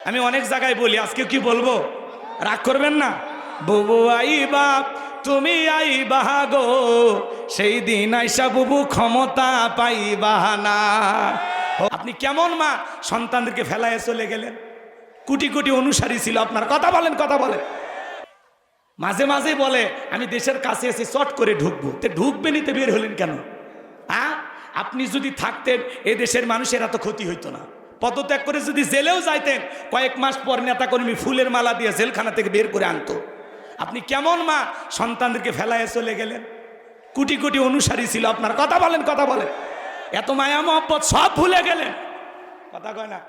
আমি অনেক জায়গায় বলি, আজকে কি বলবো, রাগ করবেন না। বুবু আইবা তুমি আইবা গো, সেই দিন আইসা বুবু ক্ষমতা পাইবা না। আপনি কেমন মা সন্তানদেরকে ফেলায় চলে গেলেন? কোটি কোটি অনুসারী ছিল আপনার। কথা বলেন, কথা বলেন। মাঝে মাঝে বলে আমি দেশের কাছে এসে চট করে ঢুকবো। তো ঢুকবেনই তো বের হলেন কেন? হ্যাঁ, আপনি যদি থাকতেন এ দেশের মানুষের এত ক্ষতি হইতো না। পদত্যাগ করে যদি জেলেও যাইতেন, কয়েক মাস পর নেতাকর্মী ফুলের মালা দিয়ে জেলখানা থেকে বের করে আনতো। আপনি কেমন মা সন্তানদেরকে ফেলায় চলে গেলেন? কোটি কোটি অনুসারী ছিল আপনার। কথা বলেন, কথা বলেন। এত মায়া মহব্বত সব ভুলে গেলেন। কথা কয় না?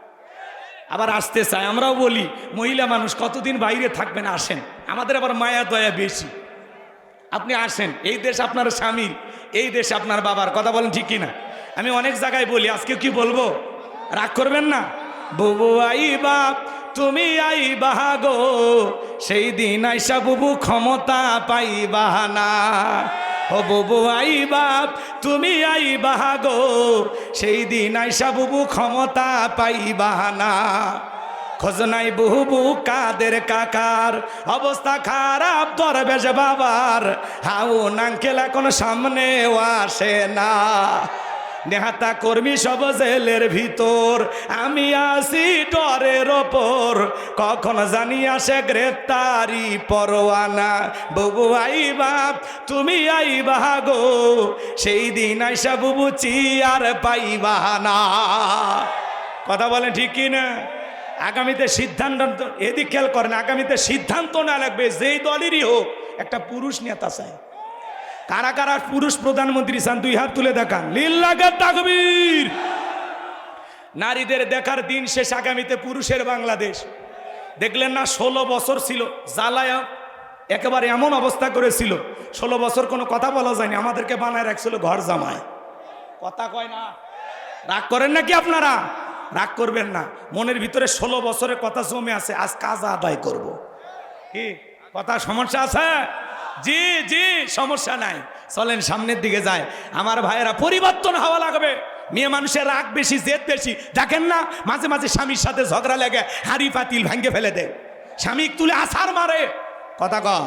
আবার আসতে চায়। আমরাও বলি মহিলা মানুষ কতদিন বাইরে থাকবেন, আসেন। আমাদের আবার মায়া দয়া বেশি। আপনি আসেন, এই দেশ আপনার স্বামীর, এই দেশ আপনার বাবার। কথা বলেন ঠিক কিনা? আমি অনেক জায়গায় বলি, আজকে কি বলবো, রাগ করবেন না। বুবু আইবা তুমি আইবা গো, সেই দিন আইসা বুবু ক্ষমতা পাইবা না। ও বুবু আইবা তুমি আইবা গো, সেই দিন আইসা বুবু ক্ষমতা পাইবা না। খোঁজ নাই বুবু কাদের কাকার, অবস্থা খারাপ দরবেশ বাবার, হাউ নাঙ্কেল এখন সামনেও আসে না। নেহাতা কর্মী সব জেলের ভিতর, আমি আসি ডরের ওপর, কখন জানি আসে গ্রেফতারি পরোয়ানা। বুবু আইবা তুমি আইবা গো, সেই দিন আইসা বুবু চিয়ার পাইবা না। কথা বলেন ঠিক কি না? আগামীতে সিদ্ধান্ত, এদিক খেয়াল করেন, আগামীতে সিদ্ধান্ত না লাগবে যেই দলেরই হোক, একটা পুরুষ নেতা চাই। কারা কারা পুরুষ প্রধানমন্ত্রী চান? দুই হাত তুলে দেখান। লিল্লাহে তাকবীর। নারীদের দেখার দিন শেষ, আগামীতে পুরুষের বাংলাদেশ। দেখলেন না 16 বছর ছিল জ্বালায়া, একেবারে এমন অবস্থা করেছিল, 16 বছর কোনো কথা বলা যায়নি। আমাদেরকে বানায় রাখছিল ঘর জামায়। কথা কয় না? রাগ করেন নাকি আপনারা? রাগ করবেন না। মনের ভিতরে 16 বছরের কথা জমে আছে, আজ কাজ আদায় করব। কি কথা, সমস্যা আছে? জি জি, সমস্যা নাই, চলেন সামনের দিকে যায়। আমার ভাইয়েরা, পরিবর্তন হওয়া লাগবে। মেয়ে মানুষের রাগ বেশি, জেদ বেশি। দেখেন না মাঝে মাঝে স্বামীর সাথে ঝগড়া লেগে হাড়ি পাতিল ভেঙে ফেলে দেয়, স্বামী তুলে আছাড় মারে। কথা কন।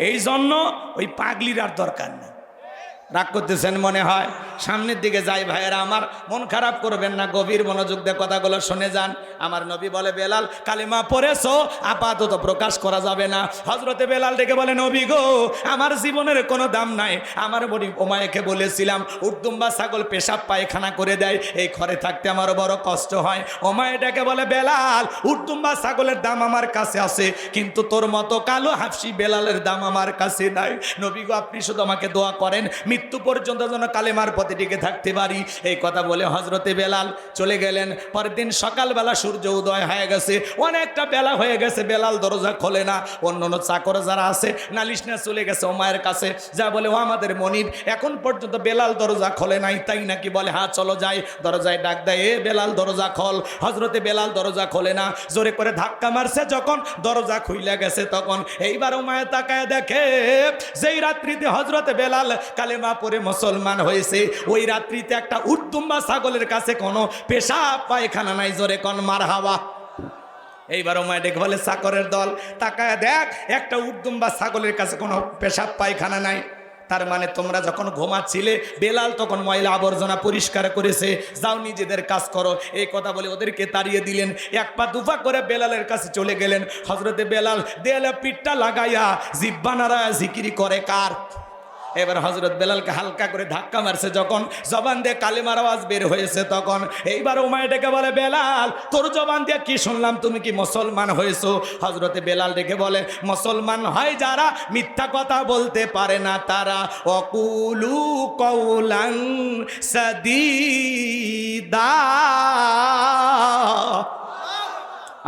এই জন্য ওই পাগলির আর দরকার নেই। রাগ করতেছেন মনে হয়? সামনের দিকে যাই ভাইয়েরা আমার, মন খারাপ করবেন না, গভীর মনোযোগ দিয়ে কথাগুলো শুনে যান। আমার নবী বলে, বেলাল কালিমা পড়েছো, আপাতত প্রকাশ করা যাবে না। হযরতে বেলাল ডেকে বলে, নবী গো, আমার জীবনের কোনো দাম নাই। আমার বড়ি ওমায়েকে বলেছিলাম উর্দুম্বা ছাগল পেশাব পায়খানা করে দেয়, এই ঘরে থাকতে আমার বড় কষ্ট হয়। ওমায়ে ডেকে বলে, বেলাল উর্দুম্বা ছাগলের দাম আমার কাছে আছে, কিন্তু তোর মতো কালো হাফসি বেলালের দাম আমার কাছে নাই। নবী গো, আপনি শুধু আমাকে দোয়া করেন মৃত্যু পর্যন্ত যেন কালেমার পথে টিকে থাকতে পারি। এই কথা বলে হযরতে বেলাল চলে গেলেন। পরের দিন সকালবেলা সূর্য উদয় হয়ে গেছে, অনেকটা বেলা হয়ে গেছে। বেলাল দরজা খোলে না। অন্য চাকর যারা আছে নালিশ না চলে গেছে ওমায়ের কাছে, যা বলে, ও আমাদের মনিব, এখন পর্যন্ত বেলাল দরজা খোলে নাই, তাই নাকি? বলে, হ্যাঁ চলো যাই। দরজায় ডাক দেয়, এ বেলাল দরজা খোল। হযরতে বেলাল দরজা খোলে না। জোরে করে ধাক্কা মারছে, যখন দরজা খুইলা গেছে, তখন এইবার ওমায়ে তাকায় দেখে যেই রাত্রিতে হযরতে বেলাল কালেমা পড়ে মুসলমান হয়েছে, ওই রাত্রিতে একটা উর্দুম্বা ছাগলের কাছে কোনো পেশাব পায়খানা নাই। জোরে কোন মারহাবা। এইবার ওমায় ডেকে বলে, চাকরের দল তাকায় দেখ, একটা উর্দুম্বা ছাগলের কাছে কোনো পেশাব পায়খানা নাই। তার মানে তোমরা যখন ঘুমাচ্ছিলে বেলাল তখন ময়লা আবর্জনা পরিষ্কার করেছে, যাও নিজেদের কাজ করো। এই কথা বলে ওদেরকে তাড়িয়ে দিলেন। এক পা দুপা করে বেলালের কাছে চলে গেলেন। হযরতে বেলাল দেয়ালে পিঠটা লাগাইয়া জিহ্বা নাড়ায়া জিকিরি করে কার? এবার হযরত বেলালকে হালকা করে ধাক্কা মারছে, যখন জবান দিয়ে কালেমার আওয়াজ বের হয়েছে, তখন এইবার ওমায়ে ডেকে বলে, বেলাল তোর জবান দিয়ে কি শুনলাম, তুমি কি মুসলমান হয়েছো? হযরতে বেলাল ডেকে বলে, মুসলমান হয় যারা মিথ্যা কথা বলতে পারে না তারা। ওয়াকুলু কওলান সাদীদা।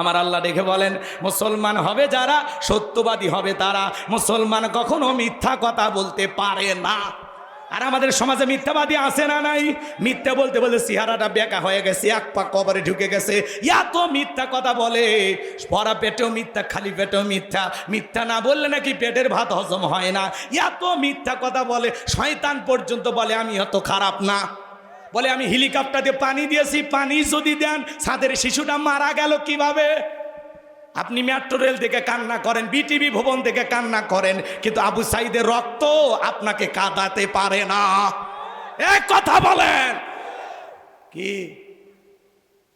আমার আল্লাহ দেখে বলেন, মুসলমান হবে যারা, সত্যবাদী হবে তারা। মুসলমান কখনো মিথ্যা কথা বলতে পারে না। আর আমাদের সমাজে মিথ্যাবাদী আছে না নাই? মিথ্যা বলতে বলতে চেহারাটা বেঁকা হয়ে গেছে, এক পা কবরে ঢুকে গেছে। এত মিথ্যা কথা বলে, ভরা পেটেও মিথ্যা, খালি পেটেও মিথ্যা। মিথ্যা না বললে নাকি পেটের ভাত হজম হয় না। এত মিথ্যা কথা বলে, শয়তান পর্যন্ত বলে আমি অত খারাপ না। বলে, আমি হেলিকপ্টার দিয়ে পানি দিয়েছি, পানি যদি দেন ছাদের শিশুটা মারা গেল কিভাবে? আপনি মেট্রো রেল দেখে কান্না করেন, বিটিভি ভবন দেখে কান্না করেন, কিন্তু আবু সাইদের রক্ত আপনাকে কাঁদাতে পারে না। এক কথা বলেন কি?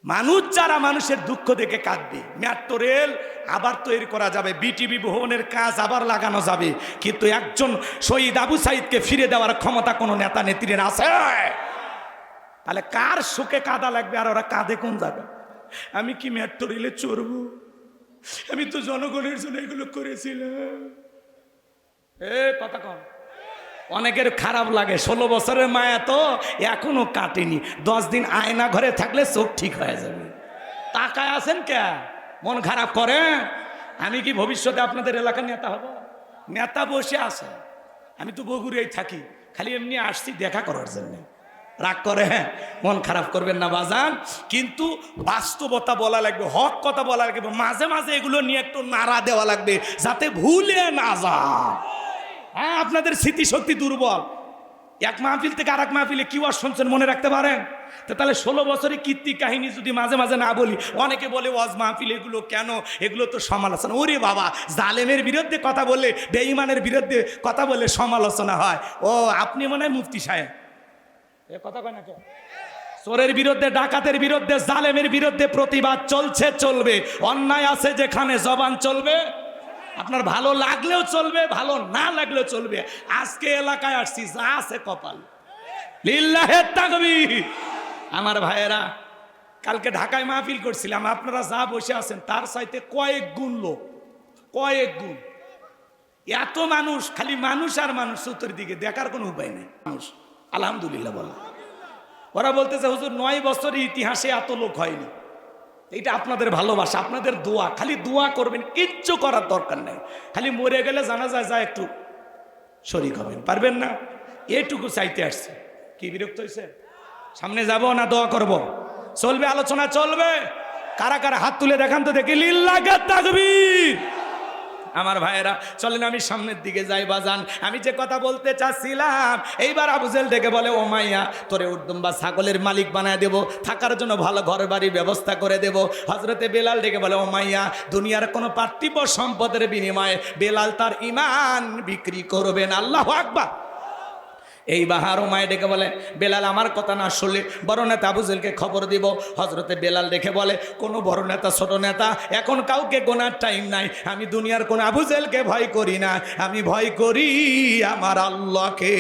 মানুষ যারা মানুষের দুঃখ দেখে কাঁদবে, মেট্রো রেল আবার তৈরি করা যাবে, বিটিভি ভবনের কাজ আবার লাগানো যাবে, কিন্তু একজন শহীদ আবু সাইদকে ফিরে দেওয়ার ক্ষমতা কোনো নেতা নেত্রীর আছে? তাহলে কার সুখে কাঁদা লাগবে? আর ওরা কাঁদে কোন জায়গা? আমি কি মেট্রো রেলে চড়বো? আমি তো জনগণের জন্য এগুলো করেছিলাম। কথা কন। অনেকের খারাপ লাগে, 16 বছরের মায়া তো এখনো কাটেনি। 10 দিন আয়না ঘরে থাকলে চোখ ঠিক হয়ে যাবে। তাকায় আছেন কে? মন খারাপ করে? আমি কি ভবিষ্যতে আপনাদের এলাকার নেতা হব? নেতা বসে আছে, আমি তো বগুড়ায় থাকি, খালি এমনি আসছি দেখা করার জন্য। রাগ করে, মন খারাপ করবেন না বাজান, কিন্তু বাস্তবতা বলা লাগবে, হক কথা বলা লাগবে, মাঝে মাঝে এগুলো নিয়ে একটু নাড়া দেওয়া লাগবে যাতে ভুলে না যান। হ্যাঁ, আপনাদের স্মৃতিশক্তি দুর্বল। এক মাহফিল থেকে আর এক মাহফিলে কি ওয়াজ শুনছেন মনে রাখতে পারেন? তাহলে 16 বছরের কীর্তি কাহিনী যদি মাঝে মাঝে না বলি, অনেকে বলে ওয়াজ মাহফিল এগুলো কেন, এগুলো তো সমালোচনা। ওরে বাবা, জালেমের বিরুদ্ধে কথা বলে, বেঈমানের বিরুদ্ধে কথা বলে সমালোচনা হয়। ও আপনি মনে হয় মুফতি সাহেব, এ কথা কয় না কেন? চোরের বিরুদ্ধে, ডাকাতের বিরুদ্ধে, জালেমের বিরুদ্ধে প্রতিবাদ চলছে, চলবে। অন্যায় আছে যেখানে জবান চলবে। আপনার ভালো লাগলেও চলবে, ভালো না লাগলেও চলবে। আজকে এলাকায় আসছি, যা আছে কপাল। লিল্লাহে তাকবীর। আমার ভাইয়েরা, কালকে ঢাকায় মাহফিল করছিলাম, আপনারা যা বসে আছেন তার চাইতে কয়েক গুণ লোক, কয়েক গুণ। এত মানুষ, খালি মানুষ আর মানুষ, চতুর্দিকে দেখার কোনো উপায় নেই। মানুষ আলহামদুলিল্লাহ বলা। ওরা বলতেছে হুজুর 9 বছরের ইতিহাসে এত লোক হয়নি। এটা আপনাদের ভালোবাসা, আপনাদের দোয়া, খালি দোয়া করবেন, কিচ্ছু করার দরকার নেই। খালি মরে গেলে জানা যায় যা একটু শরীক হবেন, পারবেন না? এইটুকু চাইতে আসছে। কি বিরক্ত হয়েছে? সামনে যাব না দোয়া করব? চলবে, আলোচনা চলবে। কারা কারা হাত তুলে দেখান তো দেখি। লিল্লাহে তাকবীর। আমার ভাইয়েরা চলেন আমি সামনের দিকে যাই বাজান। আমি যে কথা বলতে চাচ্ছিলাম, এইবার আবু জেহেল ডেকে বলে, ও মাইয়া, তোরে উর্দুম্বা ছাগলের মালিক বানায় দেব, থাকার জন্য ভালো ঘর বাড়ির ব্যবস্থা করে দেব। হজরতে বেলাল ডেকে বলে, ও মাইয়া, দুনিয়ার কোনো পার্থিব সম্পদের বিনিময়ে বেলাল তার ঈমান বিক্রি করবেন। আল্লাহু আকবার। এই বাহার উমায় ডেকে বলে, বেলাল আমার কথা না শুনলে বড় নেতা আবু জেহেলকে খবর দিব। হজরতে বেলাল দেখে বলে, কোনো বড় নেতা ছোট নেতা এখন কাউকে গোনার টাইম নাই। আমি দুনিয়ার কোন আবু জেহেলকে ভয় করি না, আমি ভয় করি আমার আল্লাহকে।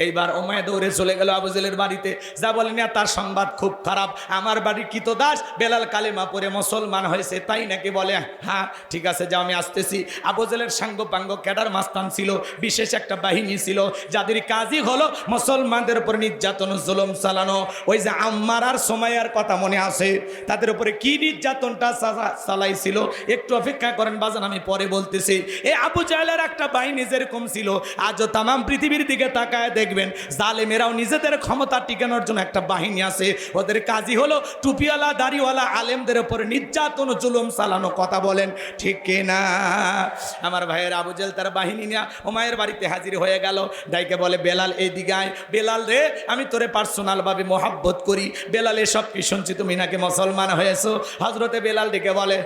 এইবার ওমায় দৌড়ে চলে গেল আবু জেহেলের বাড়িতে। যা বলেন তার সংবাদ খুব খারাপ, আমার বাড়ির কৃতদাস বেলাল কালেমা পড়ে মুসলমান হয়েছে। তাই নাকি? বলে হ্যাঁ ঠিক আছে, যাও আমি আসতেছি। আবু জেহেলের সাঙ্গ পাঙ্গ ক্যাডার মাস্তান ছিল, বিশেষ একটা বাহিনী ছিল, যাদের কাজই হলো মুসলমানদের উপর নির্যাতন জুলুম চালানো। ওই যে আম্মার আর সুমাইয়ার কথা মনে আছে? তাদের উপরে কি নির্যাতনটা চালাইছিল, একটু অপেক্ষা করেন বাজান, আমি পরে বলতেছি। এই আবু জেহেলের একটা বাহিনী যেরকম ছিল, আজও তাম পৃথিবীর দিকে তাকায় দেখবেন জালেমেরাও নিজেদের ক্ষমতা টিকানোর জন্য একটা বাহিনী আছে। ওদের কাজই হলো টুপিওয়ালা দাড়িওয়ালা আলেমদের উপরে নির্যাতন জুলুম চালানো। কথা বলেন ঠিক কিনা? আমার ভাইয়ের আবু জেহেল তার বাহিনী নিয়ে ওমায়ের বাড়িতে হাজির হয়ে গেল। ডাইকে বলে, বেলাল এইদিকে আয়। বেলাল রে, আমি তোরে পার্সোনাল ভাবে মোহাব্বত করি। বেলাল এসব কি শুনছি, তুমি নাকি মুসলমান হয়েছো? হজরতে বেলাল ডেকে বলে,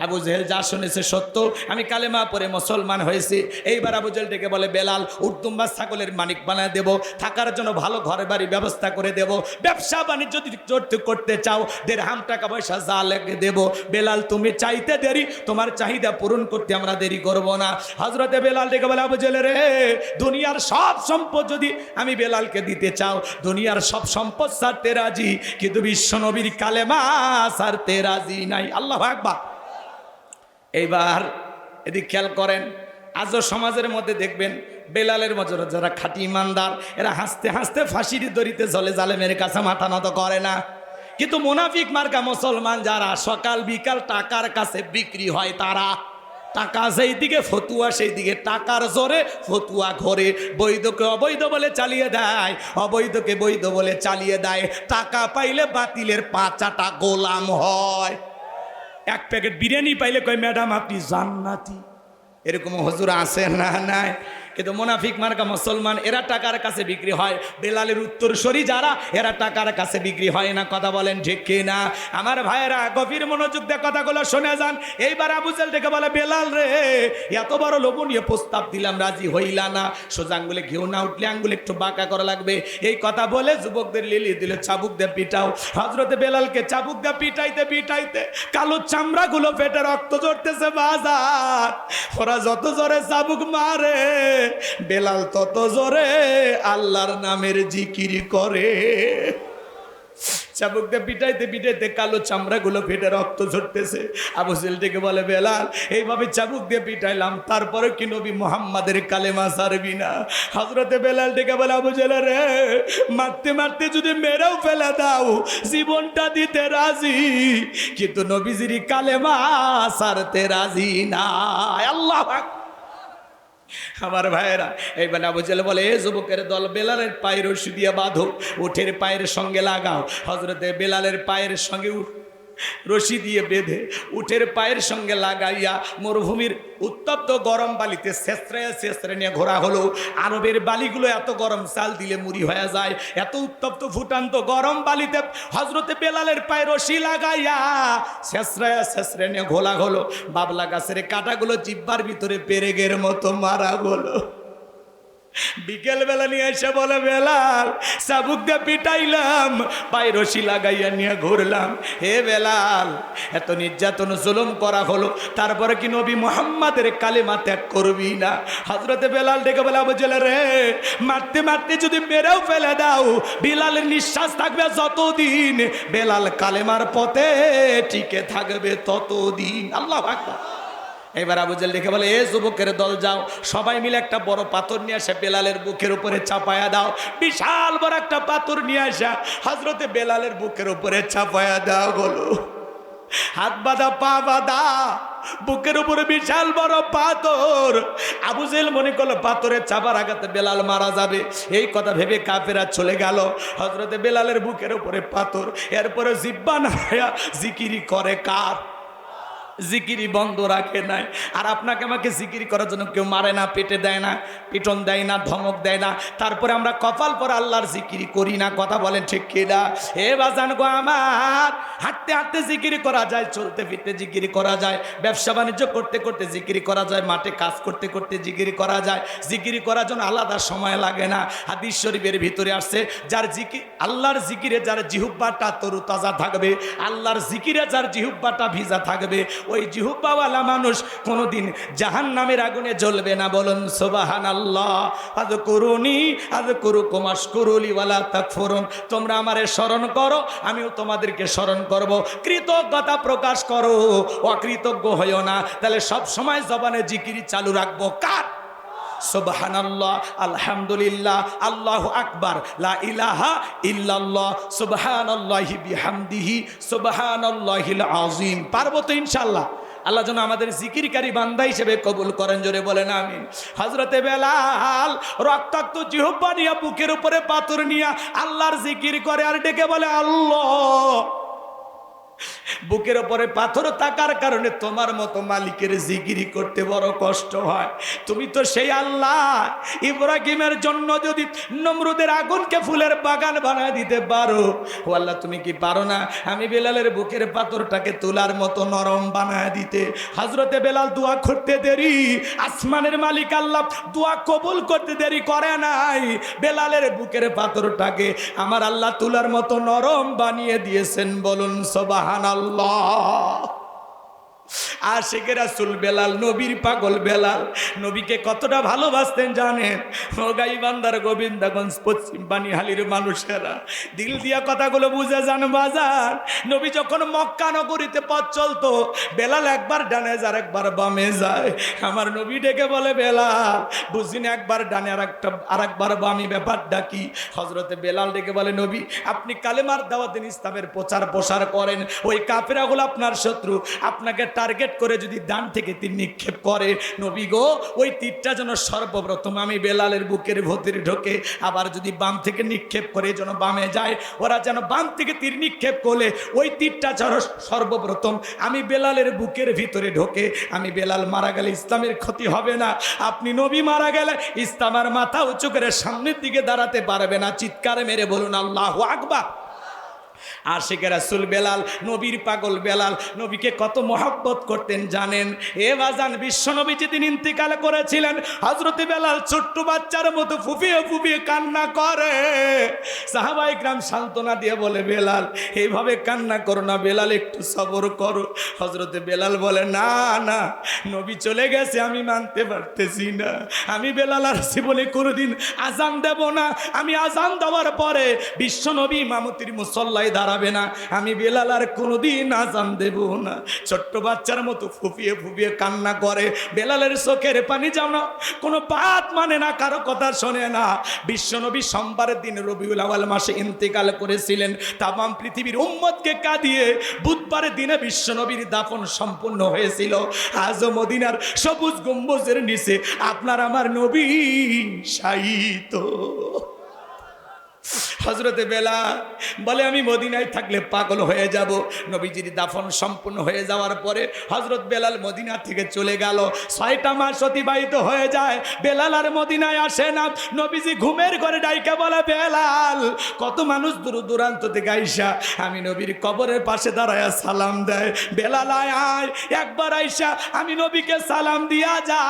আবু জেহেল যা শুনেছে সত্য, আমি কালেমা পড়ে মুসলমান হয়েছি। এইবার আবু জেহেল ডেকে বলে, বেলাল উর্দুম্বা ছাগলের মালিক বানায় দেব, থাকার জন্য ভালো ঘর বাড়ি ব্যবস্থা করে দেব, ব্যবসা বাণিজ্য যদি করতে চাও দেড়হাম টাকা পয়সা যা লেগে দেব। বেলাল তুমি চাইতে দেরি, তোমার চাহিদা পূরণ করতে আমরা দেরি করব না। হজরতে বেলাল ডেকে বলে, আবু জেহেল রে, দুনিয়ার সব সম্পদ যদি আমি বেলালকে দিতে চাও, দুনিয়ার সব সম্পদ ছাড়তে রাজি, কিন্তু বিশ্ব নবীর কালেমা ছাড়তে রাজি নাই। আল্লাহু আকবার। এইবার এদিক খেয়াল করেন, আজও সমাজের মধ্যে দেখবেন বেলালের মজর যারা খাঁটি ইমানদার, এরা হাসতে হাসতে ফাঁসির দড়িতে চলে, জালেমের কাছে মাথা নত করে না। কিন্তু মুনাফিক মার্কা মুসলমান যারা সকাল বিকাল টাকার কাছে বিক্রি হয়, তারা টাকা সেই দিকে ফতুয়া সেই দিকে, টাকার জোরে ফতুয়া ঘরে, বৈধকে অবৈধ বলে চালিয়ে দেয়, অবৈধকে বৈধ বলে চালিয়ে দেয়। টাকা পাইলে বাতিলের পাঁচাটা গোলাম হয়। এক প্যাকেট বিরিয়ানি পাইলে কয় ম্যাডাম আপনি জান্নাতি। এরকম হুজুর আছে না? নাই। কিন্তু মুনাফিক মার্কা মুসলমান এরা টাকার কাছে বিক্রি হয়, বেলালের উত্তরসূরি যারা এরা টাকার কাছে বিক্রি হয় না। কথা বলেন ঠিক কি না? আমার ভাইয়েরা গভীর মনোযোগ দিয়ে কথাগুলো শুনে যান। এইবার আবু জেহেল ডেকে বলে, বেলাল রে, এত বড় লোভনীয় প্রস্তাব দিলাম, রাজি হইলা না। সোজা আঙ্গুলে ঘেউ না উঠলে আঙ্গুলে একটু বাঁকা করা লাগবে। এই কথা বলে যুবকদের লিলিয়ে দিল, চাবুক দিয়ে পিটাও। হযরতে বেলালকে চাবুক দিয়ে পিটাইতে পিটাইতে কালো চামড়াগুলো ফেটে রক্ত ঝরতেছে বাজার। ওরা যত জোরে চাবুক মারে বেলাল তত জোরে আল্লাহর নামের জিকির করে। চাবুক দিয়ে পিটাইতে পিটাইতে কালো চামড়াগুলো ফেটে রক্ত ঝরতেছে। আবু জেহেল ডেকে বলে, বেলাল এইভাবে চাবুক দিয়ে পিটাইলাম, তারপরে কি নবী মুহাম্মাদের কালেমা ছাড়বি না? হযরতে বেলাল ডেকে বলে, আবু জেহেল রে, মারতে মারতে যদি মেরেও ফেলে দাও জীবনটা দিতে রাজি, কিন্তু নবীজির কালেমা ছাড়তে রাজি না। আল্লাহু আকবার। আমার ভাইয়েরা, এইবার আবু জেহেল বলে, এ যুবকের দল, বেলালের পায়ের রশি দিয়ে বাঁধো, উঠের পায়ের সঙ্গে লাগাও। হযরতে বেলালের পায়ের সঙ্গে রশি দিয়ে বেঁধে উঠের পায়ের সঙ্গে লাগাইয়া মরুভূমির উত্তপ্ত গরম বালিতে ছেঁচড়ে ছেঁচড়ে নিয়ে ঘোরা হলো। আরবের বালিগুলো এত গরম, চাল দিলে মুড়ি হয়ে যায়, এত উত্তপ্ত ফুটান্ত গরম বালিতে হযরতে বেলালের পায়ে রশি লাগাইয়া ছেঁচড়ে ছেঁচড়ে নিয়ে ঘোলা হলো। বাবলা গাছের কাঁটাগুলো জিহ্বার ভিতরে পেরেকের মতো মারা হলো। বিকেল বেলা নিয়ে এসে বলে, বেলাল চাবুক দিয়ে পিটাইলাম, পায়ে রশি লাগাইয়া নিয়ে ঘুরলাম। হে বেলাল, এত নির্যাতন জুলুম করা হলো, তারপরে কি নবী মুহাম্মাদের কালেমা ত্যাগ করবি না? হযরতে বেলাল ডেকে বলে, আবু জেহেল রে, মারতে মারতে যদি মেরেও ফেলে দাও বেলালের নিঃশ্বাস থাকবে যতদিন, বেলাল কালেমার পথে টিকে থাকবে ততদিন। আল্লাহু আকবার। এবার আবু জেহেল দেখে বলে, এ যুবকের দল, যাও সবাই মিলে একটা বড় পাথর নিয়ে আসে বেলালের বুকের উপরে চাপায়া দাও। বিশাল বড় একটা পাথর নিয়ে আসা হযরতে বেলালের বুকের উপরে চাপায়া দাও। হলো হাত বাঁধা পা বাঁধা, বুকের উপরে বিশাল বড় পাথর। আবু জেহেল মনে করলো পাথরের চাপার আঘাতে বেলাল মারা যাবে। এই কথা ভেবে কাফেরা চলে গেল। হযরতে বেলালের বুকের উপরে পাথর, এরপরে জিহ্বা নাড়ায়া জিকিরি করে কার? জিকিরি বন্ধ রাখে নাই। আর আপনাকে আমাকে জিকিরি করার জন্য কেউ মারে না, পেটে দেয় না, পিটন দেয় না, ধমক দেয় না, তারপরে আমরা কপাল পরে আল্লাহর জিকিরি করি না। কথা বলেন ঠিক কিনা? এ বাজান গো আমার, হাঁটতে হাঁটতে জিকিরি করা যায়, চলতে ফিরতে জিকিরি করা যায়, ব্যবসা বাণিজ্য করতে করতে জিকিরি করা যায়, মাঠে কাজ করতে করতে জিকিরি করা যায়। জিকিরি করার জন্য আলাদা সময় লাগে না। হাদিস শরীফের ভিতরে আসছে, যার জিকির, আল্লাহর জিকিরে যার জিহুব্বাটা তরু তাজা থাকবে, আল্লাহর জিকিরে যার জিহুব্বাটা ভিজা থাকবে, ওই জিহুব্বাওয়ালা মানুষ কোনোদিন জাহান্নামের আগুনে জ্বলবে না। বলুন সুবহানাল্লাহ। আযকুরুনি আযকুরুকুম আশকুরুলি ওয়ালা তাকফুরুন। তোমরা আমারে স্মরণ করো, আমিও তোমাদেরকে স্মরণ করব। কৃতজ্ঞতা প্রকাশ করো, অকৃতজ্ঞ হইও না। তাহলে সব সময় জবানে জিকির চালু রাখবো কার? সুবহানাল্লাহ, আলহামদুলিল্লাহ, আল্লাহু আকবার, লা ইলাহা ইল্লাল্লাহ, সুবহানাল্লাহি বিহামদিহি, সুবহানাল্লাহিল আযীম। পারবো তো ইনশাআল্লাহ? আল্লাহ যেন আমাদের জিকিরকারী বান্দা হিসেবে কবুল করেন, জোরে বলেন আমিন। হযরতে বেলাল রক্তাক্ত জিহ্বা নিয়ে বুকের উপরে পাথর নিয়ে আল্লাহর জিকির করে আর ডেকে বলে, আল্লাহ, বুকের উপরে পাথর থাকার কারণে তোমার মতো মালিকের জিকিরি করতে বড় কষ্ট হয়। তুমি তো সেই আল্লাহ, ইব্রাহিমের জন্য যদি নমরুদের আগুনকে ফুলের বাগান বানায় দিতে পারো, ও আল্লাহ তুমি কি পারো না আমি বেলালের বুকের পাথরটাকে তুলার মতো নরম বানায় দিতে? হযরতে বেলাল দোয়া করতে দেরি, আসমানের মালিক আল্লাহ দোয়া কবুল করতে দেরি করে নাই। বেলালের বুকের পাথরটাকে আমার আল্লাহ তুলার মতো নরম বানিয়ে দিয়েছেন। বলুন সুবহানাল্লাহ। আশিকে রাসূল বেলাল, নবীর পাগল বেলাল, নবীকে কতটা ভালোবাসতেন জানেন? ও গাইবান্ধার গোবিন্দগঞ্জ পশ্চিম বানিহালির মানুষেরা, দিল দিয়া কথাগুলো বুঝে যান বাজার। নবী যখন মক্কা নগরীতে পথ চলতো, বেলাল একবার ডানে আর একবার বামে যায়। আমার নবী ডেকে বলে, বেলাল বুঝিনি, একবার ডানে আর একবার বামে, ব্যাপারটা কি? হযরতে বেলাল ডেকে বলে, নবী আপনি কালেমার দাওয়াত দিন, ইসলামের প্রচার প্রসার করেন, ওই কাফেরাগুলো আপনার শত্রু, আপনাকে টার্গেট করে যদি ডান থেকে তীর নিক্ষেপ করে, নবী গো ওই তীরটা যেন সর্বপ্রথম আমি বেলালের বুকের ভেতরে ঢোকে, আবার যদি বাম থেকে নিক্ষেপ করে যেন বামে যায়। ওরা যেন বাম থেকে তীর নিক্ষেপ করলে ওই তীরটা যেন সর্বপ্রথম আমি বেলালের বুকের ভিতরে ঢোকে। আমি বেলাল মারা গেলে ইসলামের ক্ষতি হবে না, আপনি নবী মারা গেলে ইসলামের মাথা উঁচু করে সামনের দিকে দাঁড়াতে পারবে না। চিৎকার মেরে বলুন আল্লাহু আকবার। আশিকে রাসূল বেলাল, নবীর পাগল বেলাল, নবীকে কত মহব্বত করতেন জানেন? এ বাজান, বিশ্বনবী যেদিন ইন্তেকাল করেছিলেন, হযরত বেলাল ছোট্ট বাচ্চার মতো ফুফিয়ে ফুফিয়ে কান্না করে। সাহাবায়ে কেরাম সান্ত্বনা দিয়ে বলে, বেলাল এইভাবে কান্না করো না, বেলাল একটু সবর করো। হযরত বেলাল বলে, না না, নবী চলে গেছে আমি মানতে পারতেছি না, আমি বেলাল আর জীবনে কোনোদিন আজান দেব না। আমি আজান দেওয়ার পরে বিশ্বনবী ইমামতির মুসল্লায় দাঁড়াবে না, আমি বেলাল আর কোনোদিন আজান দেব না। ছোট্ট বাচ্চার মতো ফুপিয়ে ফুপিয়ে কান্না করে। বেলালের চোখের পানি যেন কোনো বাত মানে না, কারো কথা শোনে না। বিশ্বনবী সোমবারের দিন রবিউল আউয়াল মাসে ইন্তেকাল করেছিলেন। তামাম পৃথিবীর উম্মতকে কাঁদিয়ে বুধবারের দিনে বিশ্বনবীর দাফন সম্পূর্ণ হয়েছিল। আজও মদিনার সবুজ গম্বুজের নিচে আপনার আমার নবী শায়িত। হযরতে বেলাল বলে, আমি মদিনায় থাকলে পাগল হয়ে যাব। নবীজির দাফন সম্পূর্ণ হয়ে যাওয়ার পরে হযরত বেলাল মদিনা থেকে চলে গেল। 6টা মাস অতিবাহিত হয়ে যায়, বেলাল আর মদিনায় আসে না। নবীজি ঘুমের ঘরে ডাইকা বলে, বেলাল। কত মানুষ দূর দূরান্ত থেকে আইসা আমি নবীর কবরের পাশে দাঁড়ায়া সালাম দেয়, বেলাল আয় আয় একবার আইসা আমি নবীকে সালাম দিয়া যা।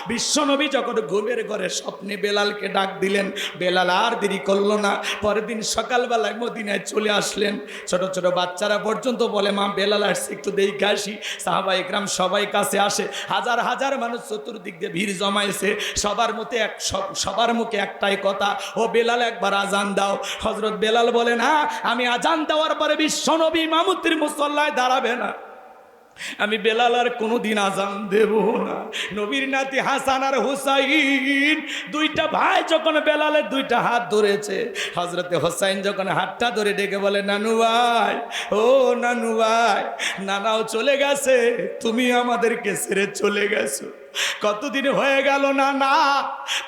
বিশ্ব নবী যখন ঘুমের ঘরে স্বপ্নে বেলালকে ডাক দিলেন, বেলাল আর দেরি করলো না, পরের দিন সকালবেলায় মদিনায় চলে আসলেন। ছোট ছোট বাচ্চারা পর্যন্ত বলে, মা বেলাল আসছে, একটু দেখে আসি। সাহাবায়ে কেরাম সবাই কাছে আসে, হাজার হাজার মানুষ চতুর্দিক দিয়ে ভিড় জমাইছে। সবার মুখে একটাই কথা, ও বেলাল একবার আজান দাও। হযরত বেলাল বলে, না, আমি আজান দেওয়ার পরে বিশ্বনবী ইমামতির মুসল্লায় দাঁড়াবে না, আমি বেলাল আর কোনোদিন আজান দেব না। নবীর নাতি হাসান আর হুসাইন দুইটা ভাই যখন বেলালের দুইটা হাত ধরেছে, হযরতে হোসাইন যখন হাতটা ধরে ডেকে বলে, নানু ভাই, ও নানু ভাই, নানাও চলে গেছে, তুমি আমাদেরকে ছেড়ে চলে গেছো। কতদিন হয়ে গেল নানা,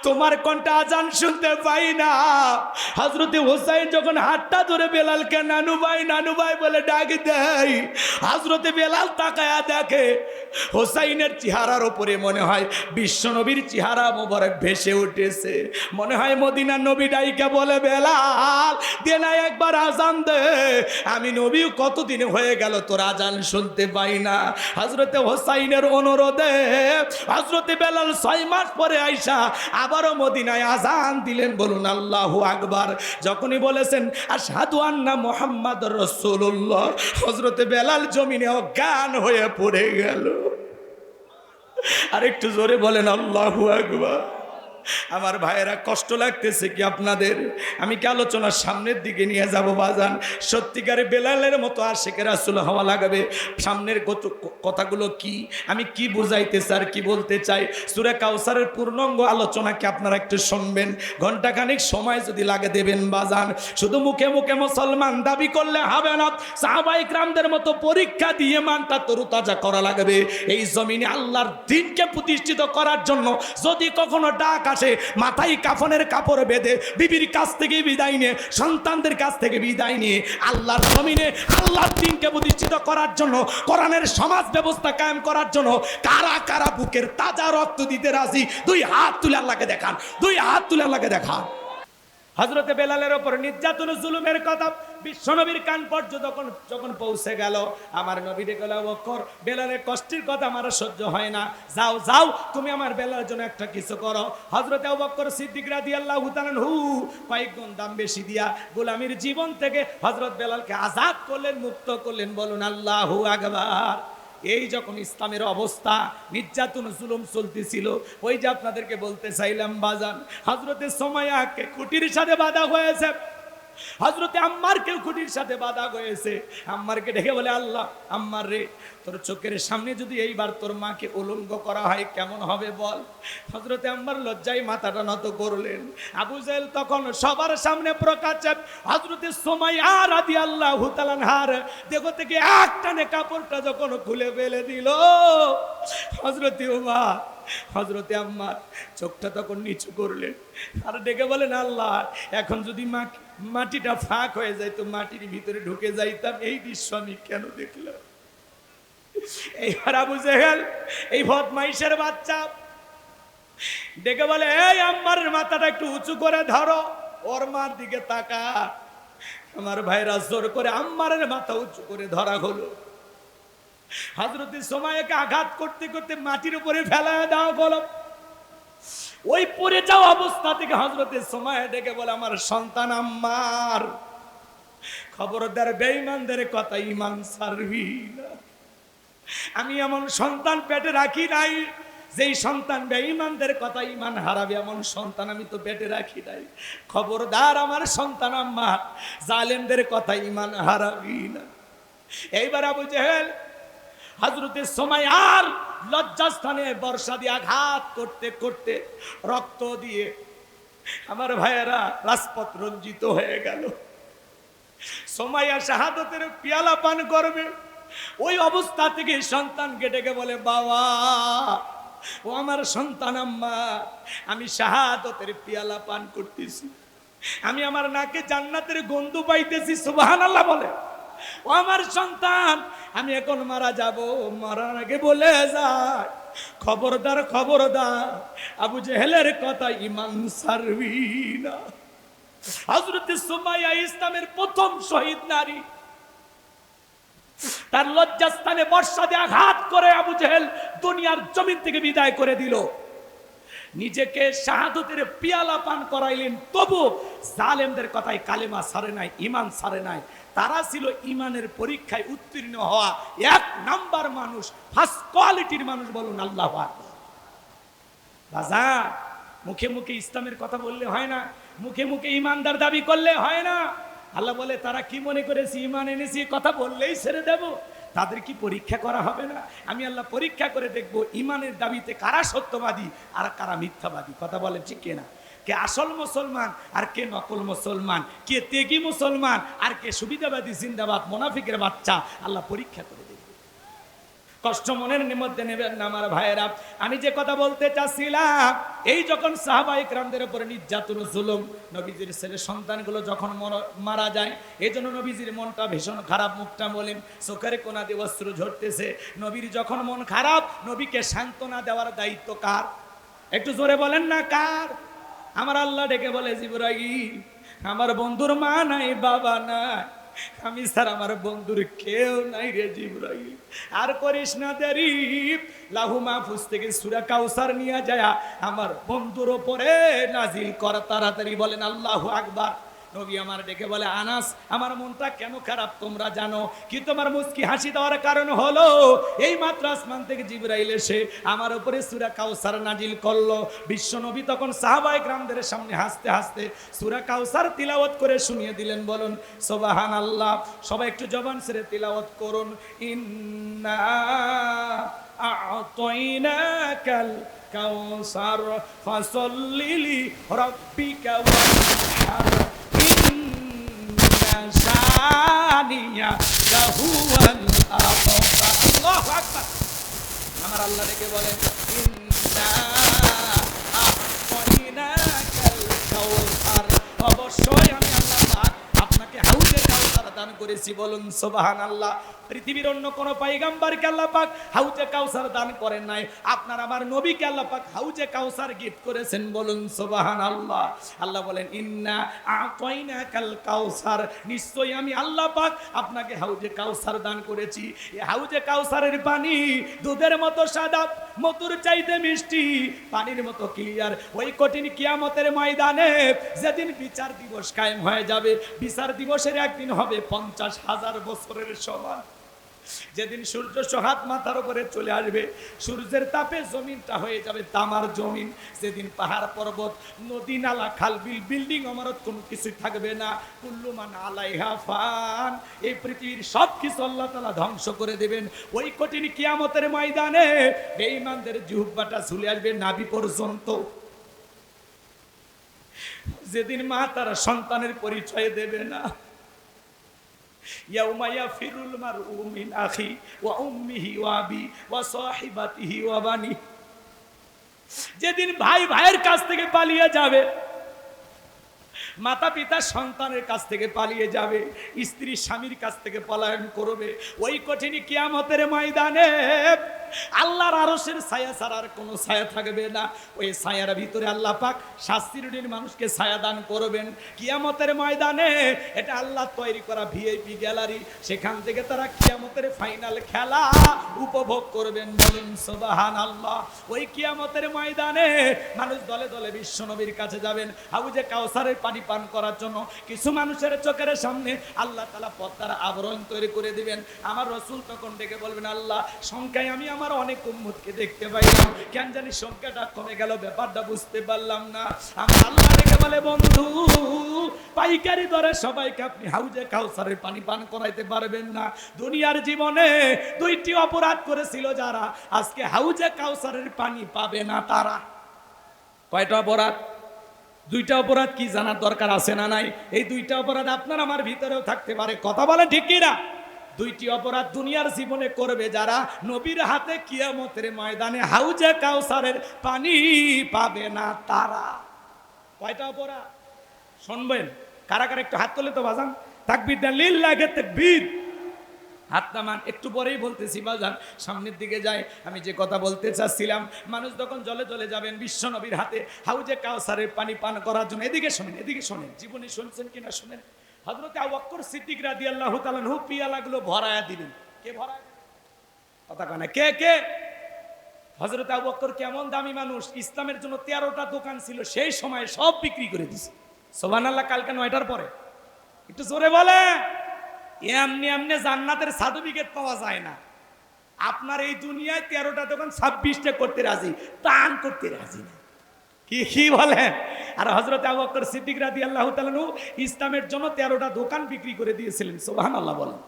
তোমার কোনটা আজান শুনতে পাই না। হযরতে হোসাইন যখন হাতটা ধরে বেলালকে নানু ভাই বলে ডাক দেয়, হযরতে বেলাল তাকায়া দেখে হোসাইনের চেহারার উপরে মনে হয় বিশ্বনবীর চেহারা মোবারক ভেসে উঠেছে। মনে হয় মদিনার নবী ডাইকা বলে, বেলাল দে না একবার আজান দে, আমি নবী কতদিন হয়ে গেল তোর আজান শুনতে পাই না। হযরতে হোসাইনের অনুরোধে হযরতে বেলাল 6 মাস পরে আইসা আবারও মদিনায় আজান দিলেন। বলুন আল্লাহু আকবার। যখনই বলেছেন আশহাদু আন্না মুহাম্মাদুর রাসূলুল্লাহ, হযরতে বেলাল জমিনে অজ্ঞান হয়ে পড়ে গেল। আরেকটু জোরে বলেন আল্লাহু আকবার। আমার ভাইয়েরা, কষ্ট লাগতেছে কি আপনাদের? আমি কি আলোচনার সামনের দিকে নিয়ে যাব বাজান? সত্যিকারে বেলালের মতো আশিকে রাসূল হওয়া লাগবে। সামনের কথাগুলো কি, আমি কি বুঝাইতে চাই আর কি বলতে চাই, সূরা কাউসারের পূর্ণাঙ্গ আলোচনাকে আপনারা একটু শুনবেন। ঘন্টাখানিক সময় যদি লাগে দেবেন বাজান। শুধু মুখে মুখে মুসলমান দাবি করলে হবে না, সাহাবায়ে কেরামদের মতো পরীক্ষা দিয়ে মানটা তরুতাজা করা লাগবে। এই জমিনে আল্লাহর দ্বীনকে প্রতিষ্ঠিত করার জন্য যদি কখনো ডাক আসে, মাথায় কাফনের কাপড় বেঁধে বিবির কাছ থেকে বিদায় নিয়ে, সন্তানদের কাছ থেকে বিদায় নিয়ে আল্লাহর জমিনে আল্লাহর দ্বীনকে প্রতিষ্ঠিত করার জন্য, কোরআনের সমাজ ব্যবস্থা কায়েম করার জন্য কারা কারা বুকের তাজা রক্ত দিতে রাজি? 2 হাত তুলে আল্লাহকে দেখান, 2 হাত তুলে আল্লাহকে দেখান। হযরতে বেলালের উপর নির্যাতন জুলুমের কথা বিশ্বনবীর কান পর্যন্ত যখন পৌঁছে গেল, আমার নবী ডেকে বলল, আবু বকর, বেলালের কষ্টের কথা আমার সহ্য হয় না, যাও যাও তুমি আমার বেলালের জন্য একটা কিছু করো। হযরতে আবু বকর সিদ্দিক রাদিয়াল্লাহু তাআলা কয়েক গুণ দাম বেশি দিয়া গোলামীর জীবন থেকে হযরত বেলালকে আজাদ করলেন, মুক্ত করলেন। বলুন আল্লাহু আকবার। এই যখন ইসলামের অবস্থা, নির্যাতন জুলুম চলতেছিল, ওই যে আপনাদেরকে বলতে চাইলাম বাজান, হযরতে সুমাইয়াকে খুঁটির সাথে বাঁধা হয়েছে। হযরতে আম্মারকে খুঁটির সাথে বাধা হয়েছে। আম্মারকে ডেকে বলে, আল্লাহ আম্মার রে, তোর চোখের সামনে যদি এইবার তোর মাকে উলঙ্গ করা হয় কেমন হবে বল। হযরতে আম্মার লজ্জায় মাথাটা নত করলেন। আবু জেহেল তখন সবার সামনে প্রকাশ্যে হযরতে সুমাইয়া রাদিয়াল্লাহু তাআলা আনহার দেহ থেকে এক টানে কাপড়টা যখন খুলে ফেলে দিল, হযরতে ওমর হযরতে আম্মার চোখটা তখন নিচু করলেন আর ডেকে বলেন, আল্লাহ এখন যদি মাটিটা ফাঁক হয়ে যায় তো মাটির ভিতরে ঢুকে যাইতাম, এই দৃশ্য আমি কেন দেখলাম। এইবার আবু জেহেল এই বদমাইশের বাচ্চা ডেকে বলে, এই আম্মারের মাথাটা একটু উঁচু করে ধরো, ওর মার দিকে তাকা। আমার ভাইরা জোর করে আম্মারের মাথা উঁচু করে ধরা হলো। হযরতে সুমাইয়াকে আঘাত করতে করতে মাটির উপরে ফেলায় দেওয়া হলো। ওই পড়ে যাওয়া অবস্থা থেকে হযরতে সুমাইয়া ডেকে বলে, আমার সন্তান আম্মার, খবরদার বেঈমানদের কথা ঈমান ছাড়বি না। আমি এমন সন্তান পেটে রাখি নাই যেই সন্তান বেঈমানদের কথা ঈমান হারাবে, এমন সন্তান আমি তো পেটে রাখি নাই। খবরদার আমার সন্তান আম্মার, জালেমদের কথা ঈমান হারাবি না। এইবার আবু জেহেল হযরতে সুমাইয়ার লজ্জাস্থানে বর্ষা দিয়ে আঘাত করতে করতে রক্ত দিয়ে আমার ভাইয়েরা রাজপথ রঞ্জিত হয়ে গেল। সুমাইয়া শাহাদাতের পেয়ালা পান করবে, ওই অবস্থা থেকে সন্তানকে ডেকে বলে, বাবা ও আমার সন্তান আম্মা, আমি শাহাদাতের পেয়ালা পান করতেছি, আমি আমার নাকে জান্নাতের গন্ধ পাইতেছি। সুবহানাল্লাহ বলে। ও আমার সন্তান, আমি এখন মারা যাব, মরার আগে বলে যায়, খবরদার খবরদার আবু জেহেলের কথা ঈমান ছাড়বি না। হযরতে সুমাইয়া ইসলামের প্রথম শহীদ নারী, তার লজ্জাস্থানে বর্ষা দিয়ে আঘাত করে আবু জেহেল দুনিয়ার জমিন থেকে বিদায় করে দিল। নিজেকে শাহাদাতের পেয়ালা পান করাইলেন, তবু জালেমদের কথায় কালেমা ছাড়ে নাই, ঈমান ছাড়ে নাই। তারা ছিল ঈমানের পরীক্ষায় উত্তীর্ণ হওয়া এক নাম্বার মানুষ, ফার্স্ট কোয়ালিটির মানুষ। বলুন আল্লাহু আকবার। বাজার মুখে মুখে ইসলামের কথা বললে হয় না, মুখে মুখে ঈমানদার দাবি করলে হয় না। আল্লাহ বলে, তারা কি মনে করেছে ঈমান এনেছি কথা বললেই ছেড়ে দেব? তাদের কি পরীক্ষা করা হবে না? আমি আল্লাহ পরীক্ষা করে দেখবো ঈমানের দাবিতে কারা সত্যবাদী আর কারা মিথ্যাবাদী। কথা বলে ঠিক কিনা? কে আসল মুসলমান আর কে নকল মুসলমান, কে তেগি মুসলমান আর কে সুবিধাবাদী জিন্দাবাদ মুনাফিকের বাচ্চা, আল্লাহ পরীক্ষা করে দেখবে। কষ্ট মনের মধ্যে নেবেন না আমার ভাইয়েরা। আমি যে কথা বলতে চাচ্ছিলাম, এই যখন সাহাবা ইকরামদের উপরে নির্যাতন জুলুম, নবীজির ছেলে সন্তানগুলো যখন মারা যায়, এই জন্য নবীজির মনটা ভীষণ খারাপ, মুখটা মলিন, চোখের কোনা দিয়ে অশ্রু ঝরতেছে। নবীর যখন মন খারাপ, নবীকে সান্ত্বনা দেওয়ার দায়িত্ব কার? একটু জোরে বলেন না কার? আমার আল্লাহ ডেকে বলে, জিবরাইল, আমার বন্ধুর মা নাই, বাবা নাই, আমি স্যার আমার বন্ধুর কেউ নাই রে জিবরাইল। আর করিস না দেরি, লাহু মাহফুজ থেকে সূরা কাউসার নিয়ে যায় আমার বন্ধুর উপরে নাজিল কর তাড়াতাড়ি। বলেন আল্লাহু আকবার। নবী আমার ডেকে বলে, আনাস, আমার মনটা কেন খারাপ তোমরা জানো কি? তোমার মুস্কি হাসি দেওয়ার কারণ হলো এই মাত্র আসমান থেকে জিবরাইল এসে আমার উপরে সূরা কাউসার নাজিল করলো। বিশ্ব নবী তখন সাহাবায়ে কেরামদের সামনে হাসতে হাসতে সূরা কাউসার তিলাওয়াত করে শুনিয়ে দিলেন। বলুন সুবহানাল্লাহ। সবাই একটু জবান ছেড়ে তিলাওয়াত করুন। ইন্না আ'তাইনাকাল কাউসার ফাসাল্লি লিরাব্বিকা ওয়ানহার আমার আল্লাহ ডেকে বলেন, অবশ্যই আমি আল্লাহ আপনাকে হাউজে কাউসার দান করেছি। বলুন সুবহানাল্লাহ। পৃথিবীর অন্য কোন পয়গম্বরকে আল্লাহ পাক হাউজে কাউসার দান করেন নাই, আপনার আমার নবীকে আল্লাহ পাক হাউজে কাউসার গিফট করেছেন। বলুন সুবহানাল্লাহ। আল্লাহ বলেন, ইন্না আ'তাইনাকাল কাউসার, নিশ্চয়ই আমি আল্লাহ পাক আপনাকে হাউজে কাউসার দান করেছি। এই হাউজে কাউসারের পানি দুধের মতো সাদা, মধুর চাইতে মিষ্টি, পানির মতো ক্লিয়ার। ওই কঠিন কিয়ামতের ময়দানে যেদিন বিচার দিবস কায়েম হয়ে যাবে, বিচার দিবসের একদিন হবে 50,000 বছরের সমান। যেদিন সূর্য সোহাত মাথার উপরে চলে আসবে, সূর্যের তাপে জমিনটা হয়ে যাবে তামার জমিন। সেদিন পাহাড় পর্বত, নদী নালা, খাল বিল, বিল্ডিং ইমারত কোনো কিছু থাকবে না। কুল্লু মান আলাইহা ফান, এই পৃথিবীর সব কিছু আল্লাহ তাআলা ধ্বংস করে দেবেন। ওই কঠিন কিয়ামতের ময়দানে বেঈমানদের জিহ্বাটা ঝুলে আসবে নাভি পর্যন্ত। যেদিন মা তার সন্তানের পরিচয় দেবে না। ইয়াউমা ইয়াফিরুল মারউ মিন আখি ওয়া উম্মিহি ওয়া আবি ওয়া সাহিবাতিহি ওয়া বানি। যেদিন ভাই ভাইয়ের কাছ থেকে পালিয়ে যাবে, মাতা পিতা সন্তানের কাছ থেকে পালিয়ে যাবে, স্ত্রী স্বামীর কাছ থেকে পলায়ন করবে, ওই কঠিন কিয়ামতের ময়দানে আল্লাহর আরশের ছায়া ছাড়া আর কোনো ছায়া থাকবে না। ওই ছায়ার ভিতরে আল্লাহ পাক শাস্তির দিন মানুষকে ছায়া দান করবেন। কিয়ামতের ময়দানে এটা আল্লাহ তৈরি করা ভিআইপি গ্যালারি, সেখান থেকে তারা কিয়ামতের ফাইনাল খেলা উপভোগ করবেন। বলুন সুবহানাল্লাহ। ওই কিয়ামতের ময়দানে মানুষ দলে দলে বিশ্ব নবীর কাছে যাবেন হাউজে কাউসারের পানি পান করার জন্য। কিছু মানুষের চোখের সামনে আল্লাহ তাআলা পদ্মার আবরণ তৈরি করে দিবেন। আমার রাসূল তখন ডেকে বলবেন, আল্লাহ সংখ্যায় আমি আমার অনেক উম্মতকে দেখতে পাইলাম, কেন জানি সংখ্যাটা কমে গেল, ব্যাপারটা বুঝতে পারলাম না। আমার আল্লাহ ডেকে বলে, বন্ধু পাইকারি দরে সবাইকে আপনি হাউজে কাউসারের পানি পান করাইতে পারবেন না। দুনিয়ার জীবনে দুইটি অপরাধ করেছিল যারা, আজকে হাউজে কাউসারের পানি পাবে না তারা। কয়টা অপরাধ? দুইটা অপরাধ কি জানার দরকার আছে না নাই? এই দুইটা অপরাধ আপনার আমার ভিতরেও থাকতে পারে। কথা বলে ঠিক কি না? দুইটি অপরাধ দুনিয়ার জীবনে করবে যারা, নবীর হাতে কিয়ামতের ময়দানে হাউজে কাউসারের পানি পাবে না তারা। কয়টা অপরাধ শুনবেন? কারা কারা একটু হাত তোলে তো বাজান। তাকবীর দেন, লিল্লাহি তাকবীর। হাত নামান, একটু পরেই বলতেছি বাজান, সামনের দিকে যায়। আমি যে কথা বলতে চাচ্ছিলাম, মানুষ যখন জলে জলে যাবেন বিশ্ব নবীর হাতে হাউজে কাউসারের পানি পান করার জন্য। এদিকে শোনেন, এদিকে শোনেন, জীবনে শুনছেন কিনা শুনেন। হযরত আবু বকর সিদ্দিক রাদিয়াল্লাহু তাআলা আনহু পিয়ালাগুলো ভরায়া দিলেন। কে ভরায়া দিলেন? কথা কয় না, কে কে? হযরত আবু বকর কেমন দামি মানুষ, ইসলামের জন্য 13টা দোকান ছিল, সেই সময় সব বিক্রি করে দিয়েছে। সুবহানাল্লাহ। কালকে 9টার পরে একটু জোরে বলে। এমনি এমনি জান্নাতের সার্টিফিকেট পাওয়া যায় না। আপনার এই দুনিয়ায় 13টা দোকান 26টা করতে রাজি, দান করতে রাজি না। কি বলেন? আর হযরত আবু বকর সিদ্দিক রাদিয়াল্লাহু তাআলা আনহু ইসলামের জন্য 13টা দোকান বিক্রি করে দিয়েছিলেন। সুবহানাল্লাহ বলেন।